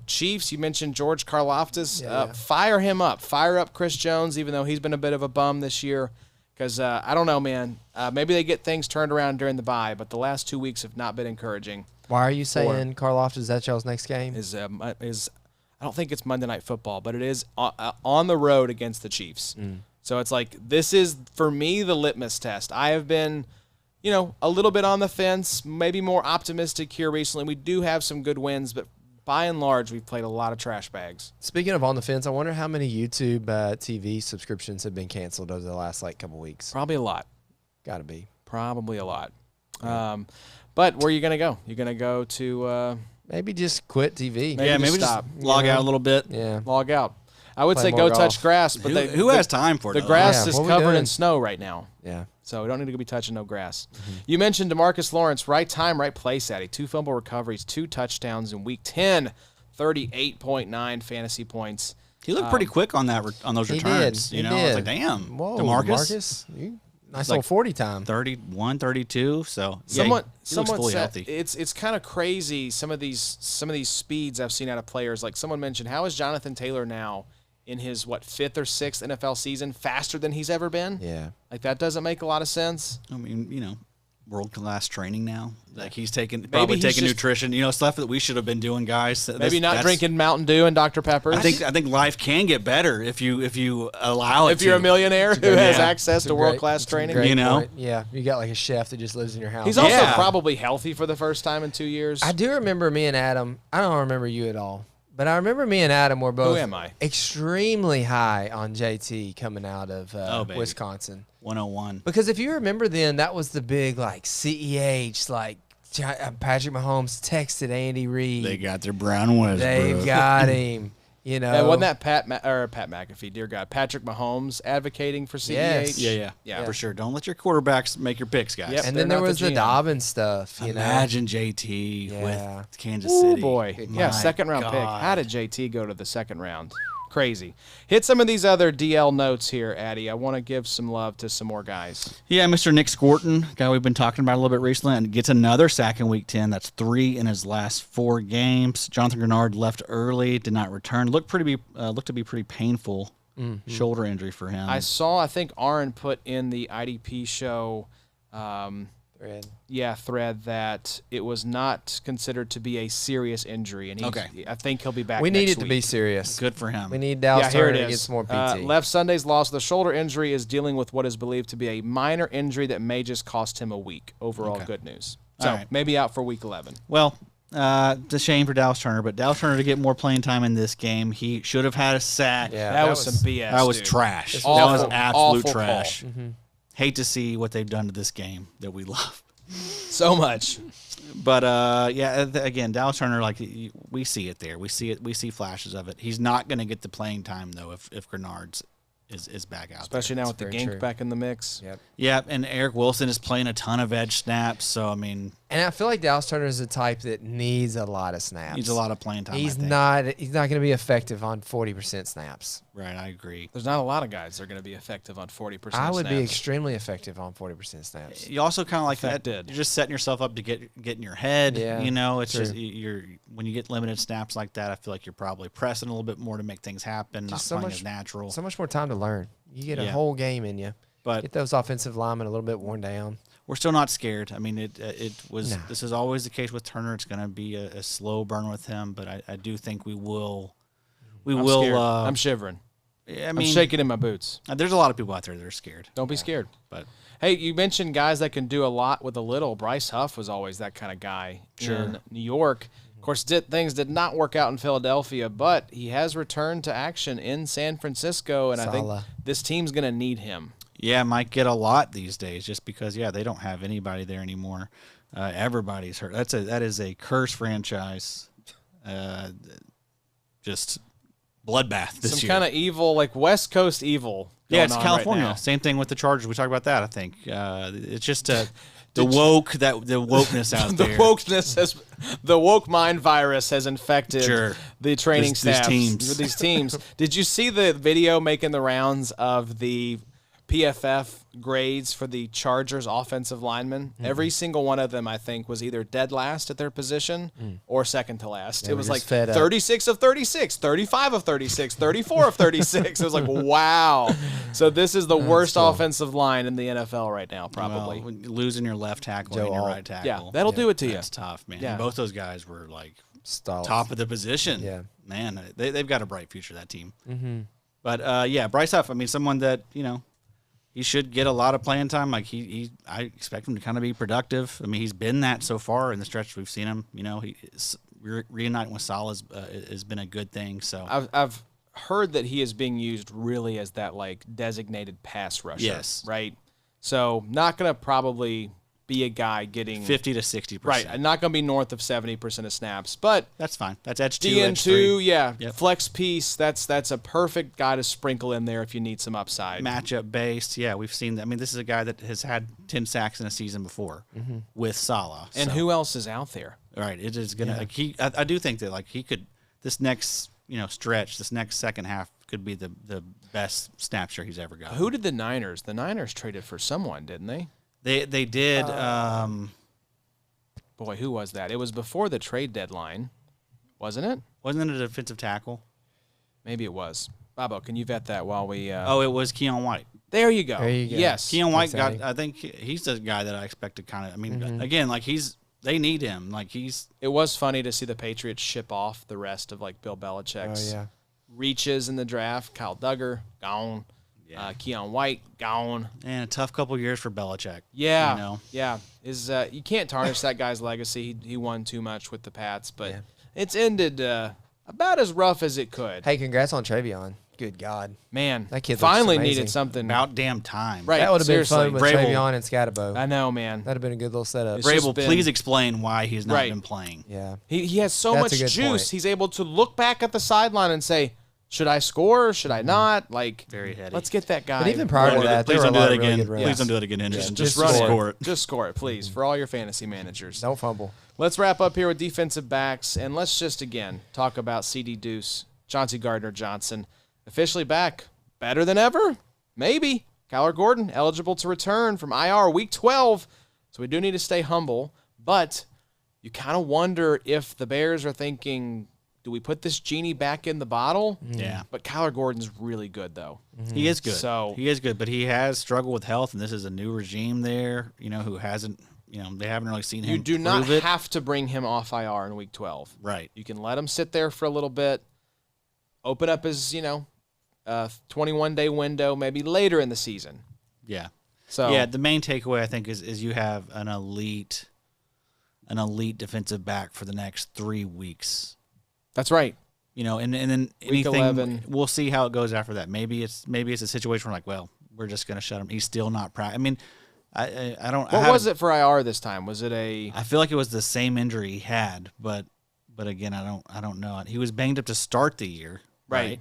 A: Chiefs, you mentioned George Karlaftis.
B: Yeah.
A: Fire him up. Fire up Chris Jones, even though he's been a bit of a bum this year. Because I don't know, man. Maybe they get things turned around during the bye, but the last 2 weeks have not been encouraging.
B: Why are you saying Karlaftis is that y'all's next game?
A: Is I don't think it's Monday Night Football, but it is on the road against the Chiefs. So it's like, this is, for me, the litmus test. I have been, a little bit on the fence, maybe more optimistic here recently. We do have some good wins, but by and large, we've played a lot of trash bags.
B: Speaking of on the fence, I wonder how many YouTube TV subscriptions have been canceled over the last couple weeks.
A: Probably a lot.
B: Got to be.
A: Probably a lot. But where are you going to go? You're going to go to
B: Maybe just quit TV.
A: Maybe
D: Yeah,
A: just
D: maybe just
A: stop.
D: log out a little bit.
B: Yeah.
A: log out. I would
B: Play
A: say
B: more
A: go touch
B: golf.
A: grass, but
D: Who has time for it?
A: the
D: though?
A: grass
B: Yeah,
A: is
B: what we
A: covered
B: doing?
A: in snow right now.
B: Yeah.
A: So we don't need to be touching no grass. You mentioned DeMarcus Lawrence, right time, right place, Addy. 2 fumble recoveries, 2 touchdowns in week 10, 38.9 fantasy points.
D: He looked pretty quick on those
B: He
D: returns.
B: did.
D: You
B: He
D: know,
B: did.
D: I was like, damn,
B: Whoa,
D: DeMarcus,
B: nice
D: like
B: little 40 time.
D: 31, 32. So yeah,
A: Someone
D: he looks fully
A: said
D: healthy.
A: it's kind of crazy some of these speeds I've seen out of players. Like someone mentioned, how is Jonathan Taylor now in his 5th or 6th NFL season faster than he's ever been?
B: Yeah.
A: Like that doesn't make a lot of sense.
D: I mean, world class training now. Like he's taking
A: he's
D: taking
A: just-
D: nutrition. Stuff that we should have been doing, guys.
A: Maybe not drinking Mountain Dew and Dr. Peppers.
D: I think life can get better if you allow it.
A: if you're a
D: to.
A: millionaire who has
D: Yeah.
A: access to world-class training.
D: You know?
B: Yeah. You got like a chef that just lives in your house.
A: He's also
D: Yeah.
A: probably healthy for the first time in 2 years.
B: I do remember me and Adam. I don't remember you at all, but I remember me and Adam were both
A: am I?
B: extremely high on JT coming out of
D: baby.
B: Wisconsin.
D: 101.
B: Because if you remember then, that was the big CEH, Patrick Mahomes texted Andy Reid.
D: They got their Brown West.
B: They've got him. You know,
A: And wasn't that Pat McAfee, dear God, Patrick Mahomes advocating for CEH?
B: Yes.
D: Yeah, for sure. Don't let your quarterbacks make your picks, guys.
A: Yep.
B: And
A: they're
B: then there
A: not the
B: was the
A: GM.
B: Dobbins stuff. You know,
D: Imagine JT
B: Yeah.
D: with Kansas
A: Oh
D: City.
A: boy, yeah,
D: My
A: second round pick.
D: God.
A: How did JT go to the second round? Crazy. Hit some of these other DL notes here, Addy. I want to give some love to some more guys.
D: Yeah, Mr. Nick Scorton, guy we've been talking about a little bit recently, and gets another sack in Week 10. That's 3 in his last 4 games. Jonathan Grenard left early, did not return. Looked to be pretty painful shoulder injury for him.
A: I think Aaron put in the IDP show thread that it was not considered to be a serious injury, and I think he'll be back.
B: we need
A: next
B: it to be
A: week.
B: serious.
D: Good for him.
B: We need Dallas
A: Here
B: Turner
A: it
B: to get
A: is.
B: some more PT.
A: Left Sunday's loss. The shoulder injury is dealing with what is believed to be a minor injury that may just cost him a week. Overall, good news. So
D: All right.
A: maybe out for Week 11.
D: Well, it's a shame for Dallas Turner, but Dallas Turner to get more playing time in this game. He should have had a sack.
B: Yeah.
A: That was some BS.
D: That was
A: dude.
D: trash.
A: It's
D: That was
A: awful,
D: absolute
A: awful
D: trash.
A: call.
D: hate to see what they've done to this game that we love.
A: So much.
D: But again, Dallas Turner, like we see it there. We see flashes of it. He's not going to get the playing time though if Grenard's is back out.
A: Especially
D: there.
A: now with the Gink back in the mix.
B: Yep.
D: Yeah, and Eric Wilson is playing a ton of edge snaps. So I mean,
B: And I feel like Dallas Turner is a type that needs a lot of snaps.
D: needs a lot of playing time.
B: He's
D: I think.
B: not going to be effective on 40% snaps.
D: Right, I agree.
A: There's not a lot of guys that are going to be effective on 40%
B: I would be
A: snaps.
B: extremely effective on 40% snaps.
D: You also kind of like that.
A: Affected.
D: You're just setting yourself up to get in your head.
B: Yeah,
D: you know, it's
B: true.
D: just you're when you get limited snaps like that. I feel like you're probably pressing a little bit more to make things happen, not
B: so
D: playing
B: much
D: as natural.
B: So much more time to learn. You get a
D: Yeah.
B: whole game in you.
D: But
B: Get those offensive linemen a little bit worn down.
D: we're still not scared. I mean, it was.
B: No.
D: This is always the case with Turner. It's going to be a slow burn with him, but I do think we will. We
A: I'm
D: will.
A: scared. I'm shivering.
D: I
A: I'm
D: mean,
A: shaking in my boots.
D: there's a lot of people out there that are scared.
A: Don't be scared.
D: But
A: Hey, you mentioned guys that can do a lot with a little. Bryce Huff was always that kind of guy in New York. Of course, things did not work out in Philadelphia, but he has returned to action in San Francisco, and I think
B: Saleh.
A: this team's going to need him.
D: yeah, might get a lot these days just because they don't have anybody there anymore. Everybody's hurt. That is a cursed franchise. Just bloodbath this
A: Some
D: year.
A: kind of evil, like West Coast evil.
D: Yeah, it's
A: going on right
D: California.
A: now.
D: Same thing with the Chargers. We talked about that. I think it's just the wokeness out
A: The
D: there.
A: the woke mind virus has infected
D: Sure.
A: the training
D: These
A: staff.
D: teams.
A: These teams. Did you see the video making the rounds of the PFF grades for the Chargers offensive linemen? Every single one of them, I think, was either dead last at their position or second to last.
B: They
A: It
B: were
A: was
B: just
A: like
B: fed up.
A: 36 of 36, 35 of 36, 34 of 36. It was like, wow. So this is the worst
B: cool.
A: offensive line in the NFL right now, probably.
D: Well, losing your left tackle and
B: Joe
D: your
B: Alt.
D: right tackle.
A: Yeah, that'll do it to you.
D: That's tough, man.
A: Yeah.
D: Both those guys were like
B: Stalls.
D: top of the position.
B: Yeah.
D: Man, they've got a bright future, that team. Mm-hmm. But yeah, Bryce Huff. I mean, someone that he should get a lot of playing time. Like I expect him to kind of be productive. I mean, he's been that so far in the stretch we've seen him. Reuniting with Saleh has been a good thing. So
A: I've heard that he is being used really as that like designated pass rusher.
D: Yes.
A: Right. So not gonna probably be a guy getting
D: 50 to 60%.
A: right. Not gonna be north of 70% of snaps, but
D: That's fine. That's edge 2,
A: DN2,
D: edge 3.
A: yeah,
D: Yep.
A: flex piece. That's a perfect guy to sprinkle in there if you need some upside.
D: Matchup based. Yeah, we've seen that. I mean, this is a guy that has had 10 sacks in a season before with Saleh.
A: And
D: So,
A: who else is out there?
D: right, it is gonna I do think that he could this next stretch, this next second half could be the best snap share he's ever got.
A: Who did the Niners? The Niners traded for someone, didn't they?
D: They did
A: Boy, who was that? It was before the trade deadline, wasn't it?
D: wasn't it a defensive tackle?
A: Maybe it was. Bobo, can you vet that while we?
D: Oh, it was Keon White.
A: There you go.
B: There you go.
A: Yes.
D: Keon White
B: exciting.
D: I think he's the guy that I expected kind of. I mean, again, they need him.
A: It was funny to see the Patriots ship off the rest of like Bill Belichick's reaches in the draft. Kyle Duggar gone.
D: Yeah.
A: Keon White gone.
D: and a tough couple years for Belichick.
A: Yeah. Yeah. You can't tarnish that guy's legacy. He won too much with the Pats, but it's ended about as rough as it could.
B: Hey, congrats on Travion. Good God.
A: Man,
B: That kid looks
A: finally
B: amazing.
A: needed something.
D: About damn time.
A: Right.
B: That would have been
A: seriously.
B: fun with
D: Vrabel.
B: Travion and Scatabo.
A: I know, man.
B: That'd have been a good little setup.
A: It's just
D: Vrabel,
A: been-
D: please explain why he's not
A: Right.
D: been playing.
B: Yeah.
A: He has so
B: That's
A: much
B: a good
A: juice.
B: point.
A: He's able to look back at the sideline and say, should I score or should I not? Like,
D: Very heady.
A: let's get that guy.
B: But even prior to that, there
D: Please
B: were a
D: don't do
B: lot
D: that
B: of really
D: again.
B: good runs.
D: Please don't do that again, Henderson.
B: just
D: Just
B: run it.
D: score it.
A: Just score it, please, for all your fantasy managers.
B: Don't fumble.
A: Let's wrap up here with defensive backs, and let's just, again, talk about C.D. Deuce, Chauncey Gardner-Johnson, officially back. Better than ever? Maybe. Kyler Gordon, eligible to return from IR week 12, so we do need to stay humble, but you kind of wonder if the Bears are thinking, do we put this genie back in the bottle?
D: Yeah.
A: But Kyler Gordon's really good, though.
D: He is good.
A: So-
D: he is good, but he has struggled with health, and this is a new regime there. Who hasn't. They haven't really seen him.
A: You do not
D: prove it.
A: have to bring him off IR in week 12.
D: Right.
A: You can let him sit there for a little bit, open up his, 21-day window, maybe later in the season.
D: Yeah.
A: So
D: Yeah. The main takeaway I think is you have an elite defensive back for the next 3 weeks.
A: that's right.
D: And then
A: Week
D: anything
A: 11.
D: we'll see how it goes after that. Maybe it's a situation where we're we're just going to shut him. He's still not I mean, I don't.
A: What was it for IR this time? Was it a?
D: I feel like it was the same injury he had, but again, I don't know. He was banged up to start the year, right?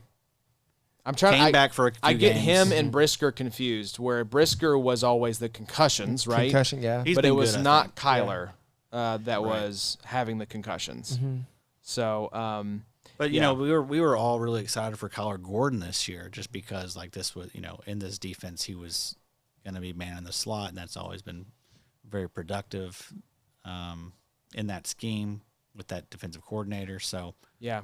A: I'm trying.
D: Came back for a few
A: I get
D: games.
A: him and Brisker confused, where Brisker was always the concussions, right?
B: Concussion, yeah.
D: He's
A: but it
D: been
A: was
D: good, I
A: not
D: think.
A: Kyler that was having the concussions.
B: Mm-hmm.
A: So,
D: But you know, we were all really excited for Kyler Gordon this year, just because like this was, you know, in this defense he was going to be man in the slot, and that's always been very productive in that scheme with that defensive coordinator. So
A: yeah,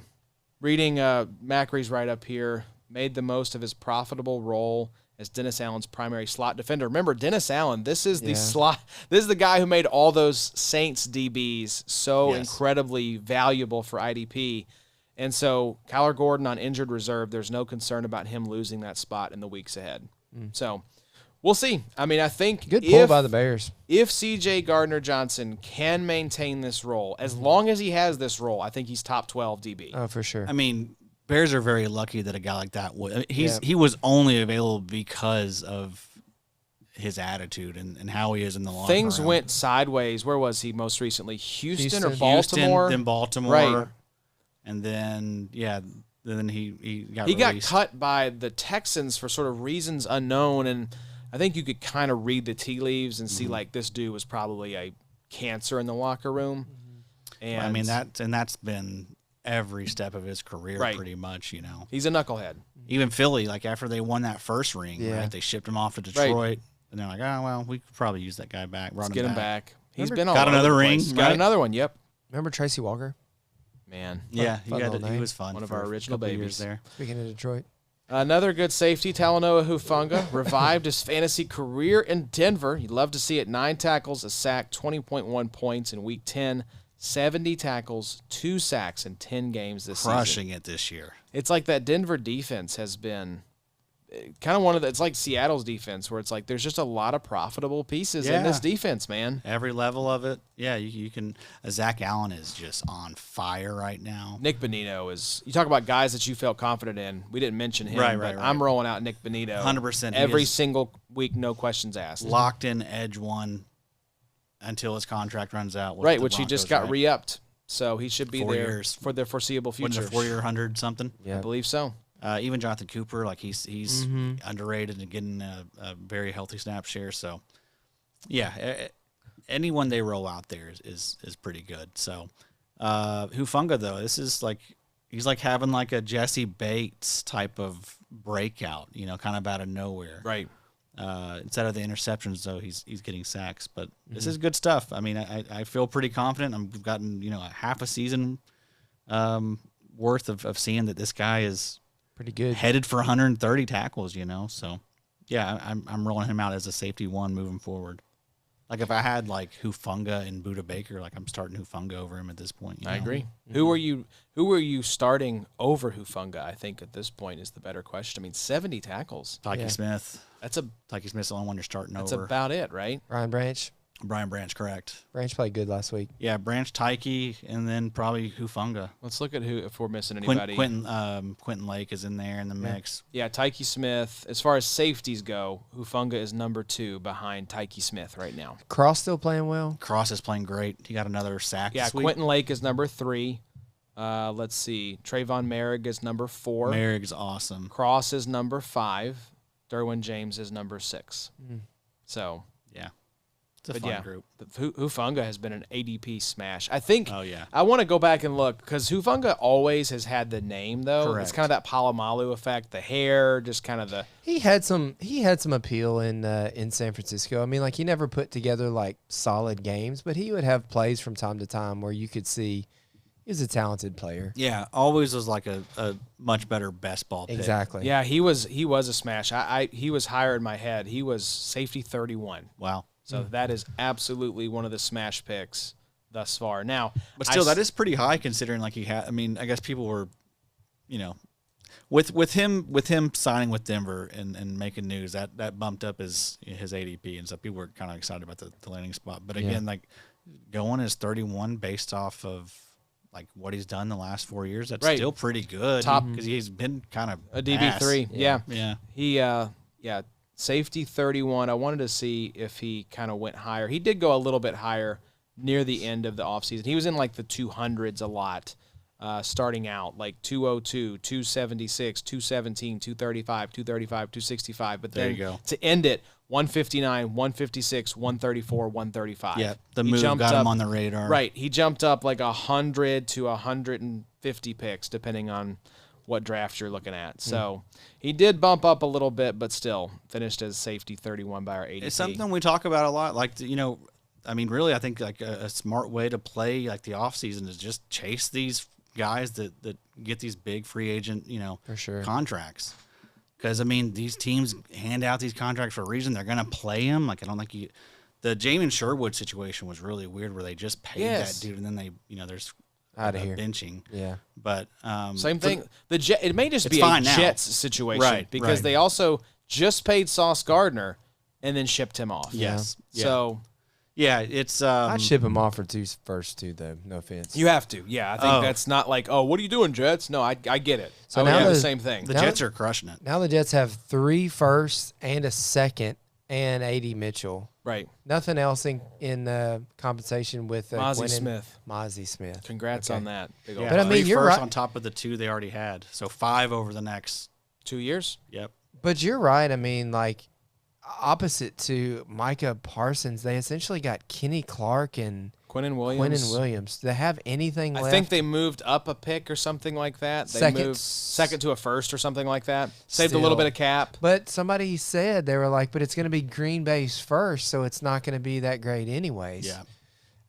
A: reading Macri's right up here, made the most of his profitable role as Dennis Allen's primary slot defender. Remember, Dennis Allen, this is the slot. This is the guy who made all those Saints DBs so incredibly valuable for IDP. And so Kyler Gordon on injured reserve, there's no concern about him losing that spot in the weeks ahead. So we'll see. I mean, I think
B: Good pull by the Bears.
A: if C.J. Gardner-Johnson can maintain this role, as long as he has this role, I think he's top 12 DB.
B: Oh, for sure.
D: I mean, Bears are very lucky that a guy like that he was only available because of his attitude and how he is in the locker
A: Things
D: room.
A: went sideways. Where was he most recently? Houston or
B: Houston,
A: Baltimore?
D: then Baltimore,
A: Right.
D: and then then he got
A: He got
D: released.
A: cut by the Texans for sort of reasons unknown, and I think you could kind of read the tea leaves and see like this dude was probably a cancer in the locker room. And
D: I mean that's been every step of his career,
A: Right.
D: pretty much. You know,
A: he's a knucklehead.
D: even Philly, like after they won that first ring, right? They shipped him off to Detroit, and they're like, oh well, we could probably use that guy back.
A: Let's get him back. He's been all
D: Got
A: over
D: another
A: the
D: ring,
A: place. Got
D: right?
A: another one. Yep.
B: Remember Tracy Walker?
A: Man,
D: Yeah,
B: Fun little
D: he
B: name.
D: was fun.
A: One of
D: for
A: our
D: a
A: original
D: couple of
A: babies.
D: years there.
B: Speaking of Detroit.
A: another good safety, Talanoa Hufanga, revived his fantasy career in Denver. You'd love to see it. 9 tackles, a sack, 20.1 points in Week 10, 70 tackles, 2 sacks in 10 games this season.
D: Crushing it this year.
A: It's like that Denver defense has been kind of one of the, it's like Seattle's defense where it's like there's just a lot of profitable pieces in this defense, man.
D: Every level of it. Yeah, you can. Zach Allen is just on fire right now.
A: Nick Bonito is, you talk about guys that you felt confident in. We didn't mention him,
D: Right,
A: but
D: right.
A: I'm rolling out Nick Bonito
D: 100%. He
A: every
D: is
A: single week, no questions asked.
D: locked in edge one until his contract runs out. with
A: Right,
D: the
A: which he just got
D: Broncos, right?
A: re-upped. So he should be
D: 4
A: there
D: years.
A: for the foreseeable
D: Wasn't
A: future.
D: it 4-year 100 something?
A: I believe so.
D: Even Jonathan Cooper, like he's underrated and getting a very healthy snap share. So, yeah, anyone they roll out there is pretty good. So, Hufanga though, this is like he's like having like a Jesse Bates type of breakout, you know, kind of out of nowhere.
A: Right.
D: Instead of the interceptions, though, he's getting sacks. But this is good stuff. I mean, I feel pretty confident. I've gotten a half a season worth of seeing that this guy is
B: Pretty good.
D: headed for 130 tackles, So, yeah, I'm rolling him out as a safety one moving forward. Like if I had like Hufanga and Budda Baker, like I'm starting Hufanga over him at this point.
A: I agree. Who are you starting over Hufanga? I think at this point is the better question. I mean, 70 tackles.
D: Tyke Smith.
A: That's
D: Tyke Smith's the only one you're starting over.
A: about it, right?
B: Ryan Branch.
D: Brian Branch, correct.
B: Branch played good last week.
D: Yeah, Branch, Tyke, and then probably Hufanga.
A: Let's look at who if we're missing anybody.
D: Quentin Lake is in there in the mix.
A: Yeah, Tyke Smith. As far as safeties go, Hufanga is number 2 behind Tyke Smith right now.
B: Cross still playing well.
D: Cross is playing great. He got another sack
A: Yeah,
D: this week.
A: Quentin Lake is number 3. Let's see. Trayvon Merrick is number 4.
D: Merrick's awesome.
A: Cross is number 5. Derwin James is number 6. So,
D: Yeah. It's a fun group.
A: Hufanga has been an ADP smash. I think
D: Oh, yeah.
A: I want to go back and look because Hufanga always has had the name, though.
D: Correct.
A: It's kind of that Palomalu effect, the hair, just kind of the
B: He had some appeal in San Francisco. I mean, like he never put together like solid games, but he would have plays from time to time where you could see he was a talented player.
D: Yeah, always was like a much better best ball pick.
B: Exactly.
A: Yeah, he was a smash. He was higher in my head. He was safety 31.
D: Wow.
A: So that is absolutely one of the smash picks thus far. Now,
D: But still, that is pretty high considering like he had. I mean, I guess people were, with him signing with Denver and making news that bumped up his ADP, and so people were kind of excited about the landing spot. But again, like going as 31 based off of like what he's done the last 4 years, that's
A: Right.
D: still pretty good.
A: Top-
D: because he's been kind of
A: a DB3.
D: ass.
A: Yeah.
D: Yeah.
A: He safety 31. I wanted to see if he kind of went higher. He did go a little bit higher near the end of the offseason. He was in like the 200s a lot. Starting out like 202, 276, 217, 235, 235, 265, but then to end it 159, 156, 134, 135.
D: Yeah, the move got him on the radar.
A: Right, he jumped up like 100 to 150 picks depending on what draft you're looking at. So he did bump up a little bit, but still finished as safety 31 by our ADP.
D: It's something we talk about a lot. Like, I mean, really, I think like a smart way to play like the offseason is just chase these guys that get these big free agent,
B: for sure,
D: contracts. Because, I mean, these teams hand out these contracts for a reason. They're going to play him. Like, I don't think the Jamin Sherwood situation was really weird where they just paid that dude and then they, there's
B: out of here
D: benching.
B: Yeah.
D: But
A: same thing. It may just be a Jets situation,
D: right?
A: Because they also just paid Sauce Gardner and then shipped him off.
D: Yes.
A: Yeah. So.
D: Yeah, it's.
B: I'd ship him off for first two, though. No offense.
A: You have to. Yeah, I think that's not like, oh, what are you doing, Jets? No, I get it.
B: So
A: I would
B: now
A: do the same thing.
D: The Jets are crushing it.
B: Now the Jets have 3 firsts and a second and A.D. Mitchell.
A: Right.
B: Nothing else in compensation with
A: Mozzie Smith.
B: Mozzie Smith.
A: Congrats on that. Big old
B: But I mean, you're right.
D: On top of the 2 they already had, so 5 over the next
A: 2 years.
D: Yep.
B: But you're right. I mean, like, opposite to Micah Parsons, they essentially got Kenny Clark and
A: Quinnen Williams.
B: Do they have anything left?
A: I think they moved up a pick or something like that. They moved second to a first or something like that. Saved a little bit of cap.
B: But somebody said, they were like, but it's going to be Green Bay's first, so it's not going to be that great anyways.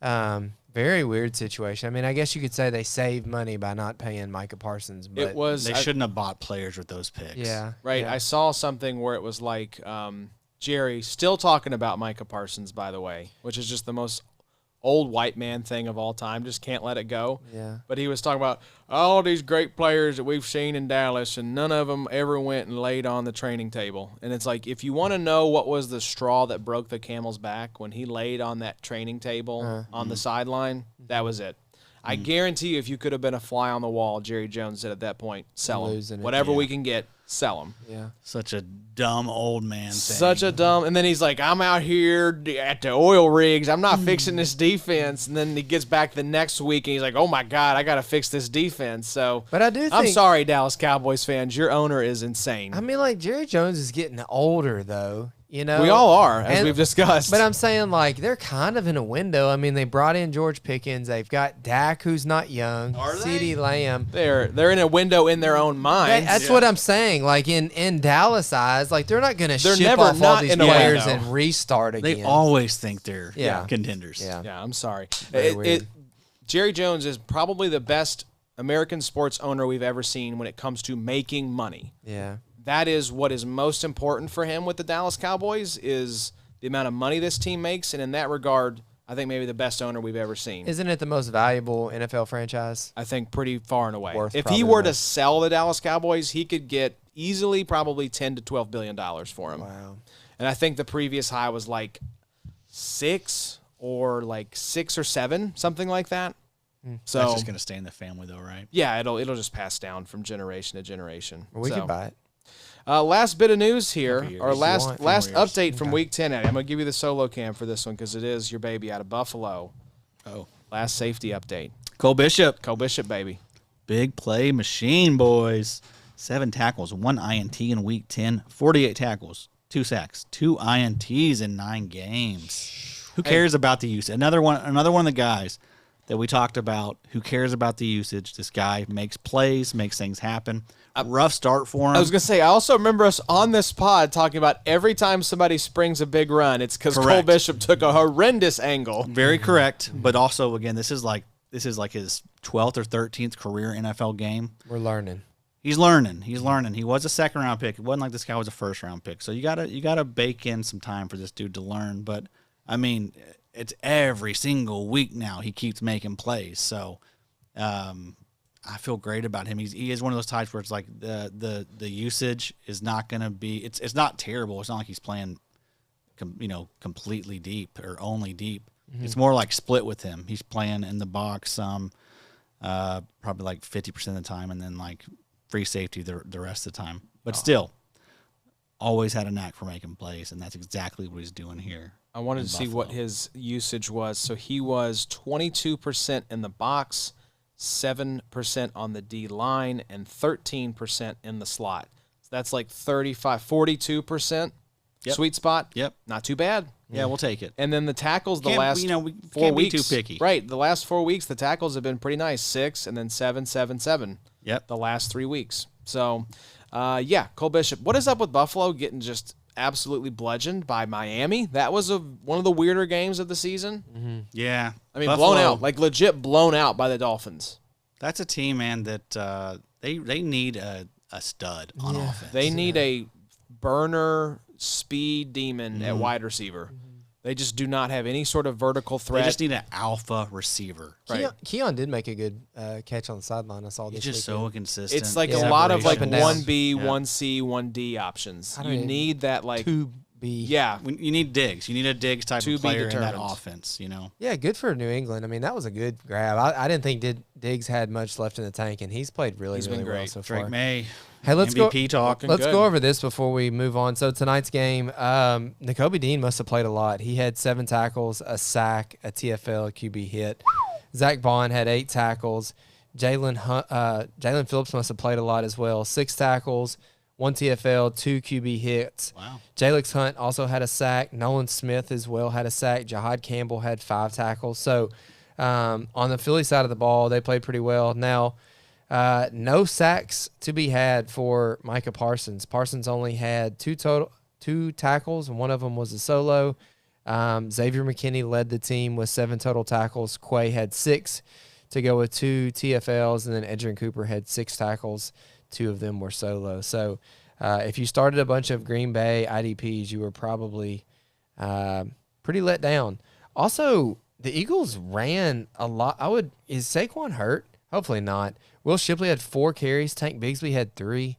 D: Yeah.
B: Very weird situation. I mean, I guess you could say they saved money by not paying Micah Parsons. But
D: they shouldn't have bought players with those picks.
B: Yeah.
A: Right.
B: Yeah.
A: I saw something where it was like Jerry still talking about Micah Parsons, by the way, which is just the most old white man thing of all time. Just can't let it go.
B: Yeah.
A: But he was talking about all these great players that we've seen in Dallas, and none of them ever went and laid on the training table. And it's like, if you want to know what was the straw that broke the camel's back when he laid on that training table on the sideline, that was it. I guarantee you, if you could have been a fly on the wall, Jerry Jones said at that point, sell him. Whatever we can get, sell him.
B: Yeah.
D: Such a dumb old man thing.
A: Such a dumb. And then he's like, I'm out here at the oil rigs. I'm not fixing this defense. And then he gets back the next week and he's like, oh my God, I got to fix this defense. So,
B: but I do think,
A: I'm sorry, Dallas Cowboys fans. Your owner is insane.
B: I mean, like, Jerry Jones is getting older, though. We
A: all are, as we've discussed.
B: But I'm saying, like, they're kind of in a window. I mean, they brought in George Pickens. They've got Dak, who's not young. CeeDee Lamb.
A: They're in a window in their own minds.
B: That's what I'm saying. Like, in Dallas' eyes, like, they're not going to ship off all these players and restart again.
D: They always think they're contenders.
B: Yeah,
A: I'm sorry.
B: Weird.
A: Jerry Jones is probably the best American sports owner we've ever seen when it comes to making money.
B: Yeah.
A: That is what is most important for him with the Dallas Cowboys is the amount of money this team makes. And in that regard, I think maybe the best owner we've ever seen.
B: Isn't it the most valuable NFL franchise?
A: I think pretty far and away. If he were to sell the Dallas Cowboys, he could get easily probably $10 to $12 billion for him.
B: Wow.
A: And I think the previous high was like 6 or 7, something like that. So
D: that's just going to stay in the family though, right?
A: Yeah, it'll just pass down from generation to generation.
B: Well, we could buy it.
A: Last bit of news here, or last update from Week 10. I'm going to give you the solo cam for this one because it is your baby out of Buffalo.
D: Oh.
A: Last safety update.
D: Cole Bishop,
A: baby.
D: Big play machine, boys. 7 tackles, 1 INT in Week 10, 48 tackles, 2 sacks, 2 INTs in 9 games. Who cares about the use? Another one of the guys that we talked about who cares about the usage. This guy makes plays, makes things happen. A rough start for him.
A: I was going to say, I also remember us on this pod talking about every time somebody springs a big run, it's because Cole Bishop took a horrendous angle.
D: Very correct. But also, again, this is like his 12th or 13th career NFL game.
B: We're learning.
D: He's learning. He was a second-round pick. It wasn't like this guy was a first-round pick. So you gotta bake in some time for this dude to learn. But, I mean, it's every single week now he keeps making plays. So I feel great about him. He is one of those types where it's like the usage is not going to be – it's not terrible. It's not like he's playing completely deep or only deep. Mm-hmm. It's more like split with him. He's playing in the box probably like 50% of the time and then like free safety the rest of the time. But still, always had a knack for making plays, and that's exactly what he's doing here.
A: I wanted
D: in
A: to see
D: Buffalo.
A: what his usage was. So he was 22% in the box, 7% on the D line, and 13% in the slot. So that's like 42%.
D: Yep.
A: Sweet spot.
D: Yep.
A: Not too bad.
D: Yeah, we'll take it.
A: And then the tackles the
D: Can't-
A: last
D: we
A: 4
D: can't be
A: weeks.
D: too picky.
A: Right. The last 4 weeks, the tackles have been pretty nice. 6 and then 7, 7, 7.
D: Yep.
A: The last 3 weeks. So, yeah, Cole Bishop. What is up with Buffalo getting just absolutely bludgeoned by Miami? That was one of the weirder games of the season.
D: Yeah.
A: I mean,
D: Buffalo,
A: blown out, like legit blown out by the Dolphins.
D: That's a team, man, that they need a stud on offense.
A: They need a burner speed demon at wide receiver. They just do not have any sort of vertical
D: They
A: threat.
D: just need an alpha receiver.
A: Right.
B: Keon did make a good catch on the sideline. I saw
D: He's
B: this
D: just
B: weekend.
D: so inconsistent.
A: It's like
B: Yeah.
A: a lot of like
B: Separation.
A: 1B,
D: Yeah.
A: 1C, 1D options.
B: I
A: You
B: don't even-
A: need that like
B: 2B.
A: yeah.
D: You need Diggs. You need a Diggs type
A: To
D: of
A: be
D: player in that
A: determined.
D: offense, you know.
B: Yeah, good for New England. I mean, that was a good grab. I didn't think Diggs had much left in the tank, and he's played really,
A: He's been
B: really well
A: great.
B: so
D: Drake
B: far.
D: May.
B: Hey, let's go.
D: MVP talk.
A: Looking
B: Let's
A: good.
B: go over this before we move on. So tonight's game, Nakobe Dean must have played a lot. He had 7 tackles, a sack, a TFL, a QB hit. Zach Bond had 8 tackles. Jalen Phillips must have played a lot as well. 6 tackles, 1 TFL, 2 QB hits.
D: Wow.
B: Jalix Hunt also had a sack. Nolan Smith as well had a sack. Jahad Campbell had 5 tackles. So on the Philly side of the ball, they played pretty well. Now, no sacks to be had for Micah Parsons. Parsons only had 2 tackles, and one of them was a solo. Xavier McKinney led the team with 7 total tackles. Quay had 6 to go with 2 TFLs, and then Edgerrin Cooper had 6 tackles. 2 of them were solo. So if you started a bunch of Green Bay IDPs, you were probably pretty let down. Also, the Eagles ran a lot. Is Saquon hurt? Hopefully not. Will Shipley had 4 carries. Tank Bigsby had 3.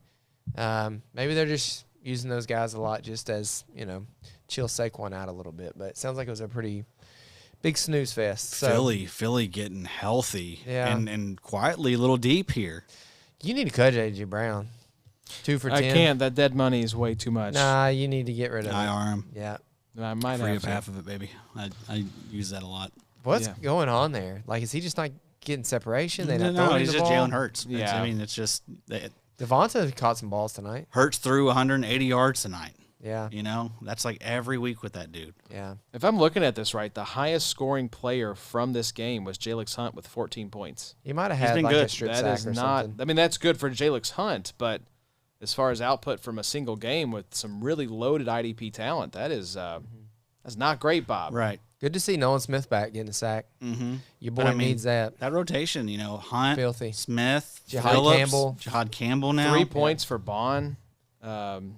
B: Maybe they're just using those guys a lot just as, chill Saquon out a little bit. But it sounds like it was a pretty big snooze fest. So
D: Philly getting healthy
B: Yeah.
D: and quietly a little deep here.
B: you need to cut A.J. Brown. 2 for 10.
A: I can't. That dead money is way too much.
B: Nah, you need to get rid of it.
D: IR him.
B: Yeah.
A: I might
D: Free
A: have
D: up
A: to.
D: half of it, baby. I use that a lot.
B: What's
A: Yeah.
B: going on there? Like, is he just not getting separation? They
D: No,
B: not throwing
D: he's
B: the
D: just
B: ball?
D: Jalen Hurts.
A: Yeah.
D: It's just
B: Devonta caught some balls tonight.
D: Hurts threw 180 yards tonight.
B: Yeah.
D: You know, that's like every week with that dude.
B: Yeah.
A: If I'm looking at this right, the highest scoring player from this game was Jalix Hunt with 14 points.
B: He might have had
D: been
B: like
D: good.
B: a strip
A: That
B: sack
A: is
B: or
A: not.
B: something.
A: I mean, that's good for Jalix Hunt, but as far as output from a single game with some really loaded IDP talent, that is that's not great, Bob.
D: Right.
B: Good to see Nolan Smith back getting a sack.
D: Mm-hmm.
B: Your boy
D: But, I mean,
B: needs that.
D: That rotation, Hunt,
B: Filthy.
D: Smith,
B: Jahad
D: Phillips,
B: Campbell.
D: Jahad Campbell now.
A: 3 points for Bond.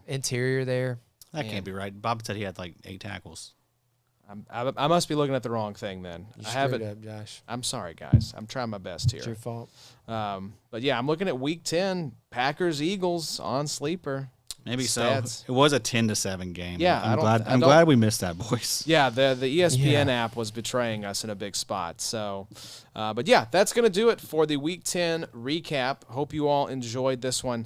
B: Interior there.
D: That
A: Man.
D: can't be right. Bob said he had like 8 tackles.
A: I must be looking at the wrong thing then.
B: You
A: I have
B: screwed
A: it.
B: up, Josh.
A: I'm sorry, guys. I'm trying my best
B: It's your
A: here.
B: fault.
A: But yeah, I'm looking at Week 10, Packers Eagles on sleeper.
D: Maybe
A: Stats.
D: so. It was a 10-7 game.
A: Yeah,
D: I'm
A: I don't-
D: glad we missed that, boys.
A: Yeah, the ESPN
B: Yeah.
A: app was betraying us in a big spot. So, but yeah, that's going to do it for the Week 10 recap. Hope you all enjoyed this one.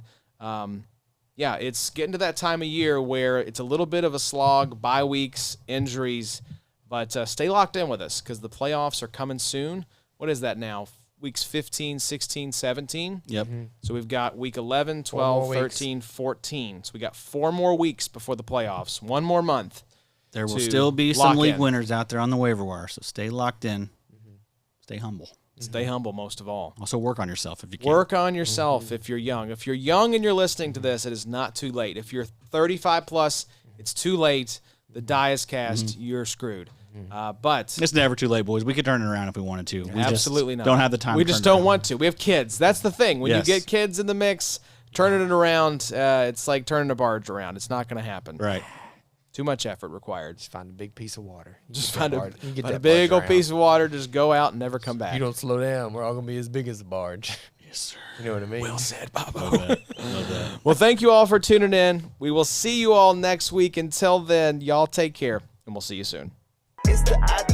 A: Yeah, it's getting to that time of year where it's a little bit of a slog, bye weeks, injuries, but stay locked in with us because the playoffs are coming soon. What is that now? Weeks 15, 16, 17?
D: Yep.
A: So we've got week 11,
B: 4
A: 12,
B: more weeks.
A: 13, 14. So we got 4 more weeks before the playoffs. 1 more month.
D: There will
A: to
D: still be
A: lock
D: some league
A: in.
D: winners out there on the waiver wire, so stay locked in. Stay humble.
A: Stay humble most of all.
D: Also work on yourself if you can.
A: Work on yourself if you're young. If you're young and you're listening to this, it is not too late. If you're 35 plus, it's too late. The die is cast. You're screwed. But
D: It's never too late, boys. We could turn it around if we wanted to. We
A: absolutely
D: just
A: not.
D: don't have the time.
A: We
D: to
A: just
D: turn it
A: don't
D: around.
A: want to. We have kids. That's the thing. When
D: Yes.
A: you get kids in the mix, turning it around, it's like turning a barge around. It's not going to happen.
D: Right.
A: Too much effort required.
B: Just find a big piece of water. You
A: Just
B: get
A: find
B: that
A: a,
B: barge- you get
A: find a
B: that
A: big
B: barge
A: old
B: around.
A: piece of water. Just go out and never come back.
B: You don't slow down, we're all going to be as big as the barge.
D: Yes, sir.
B: You know what I mean?
A: Well said, Bobo.
D: Love that.
A: Well, thank you all for tuning in. We will see you all next week. Until then, y'all take care, and we'll see you soon.
C: It's the IDP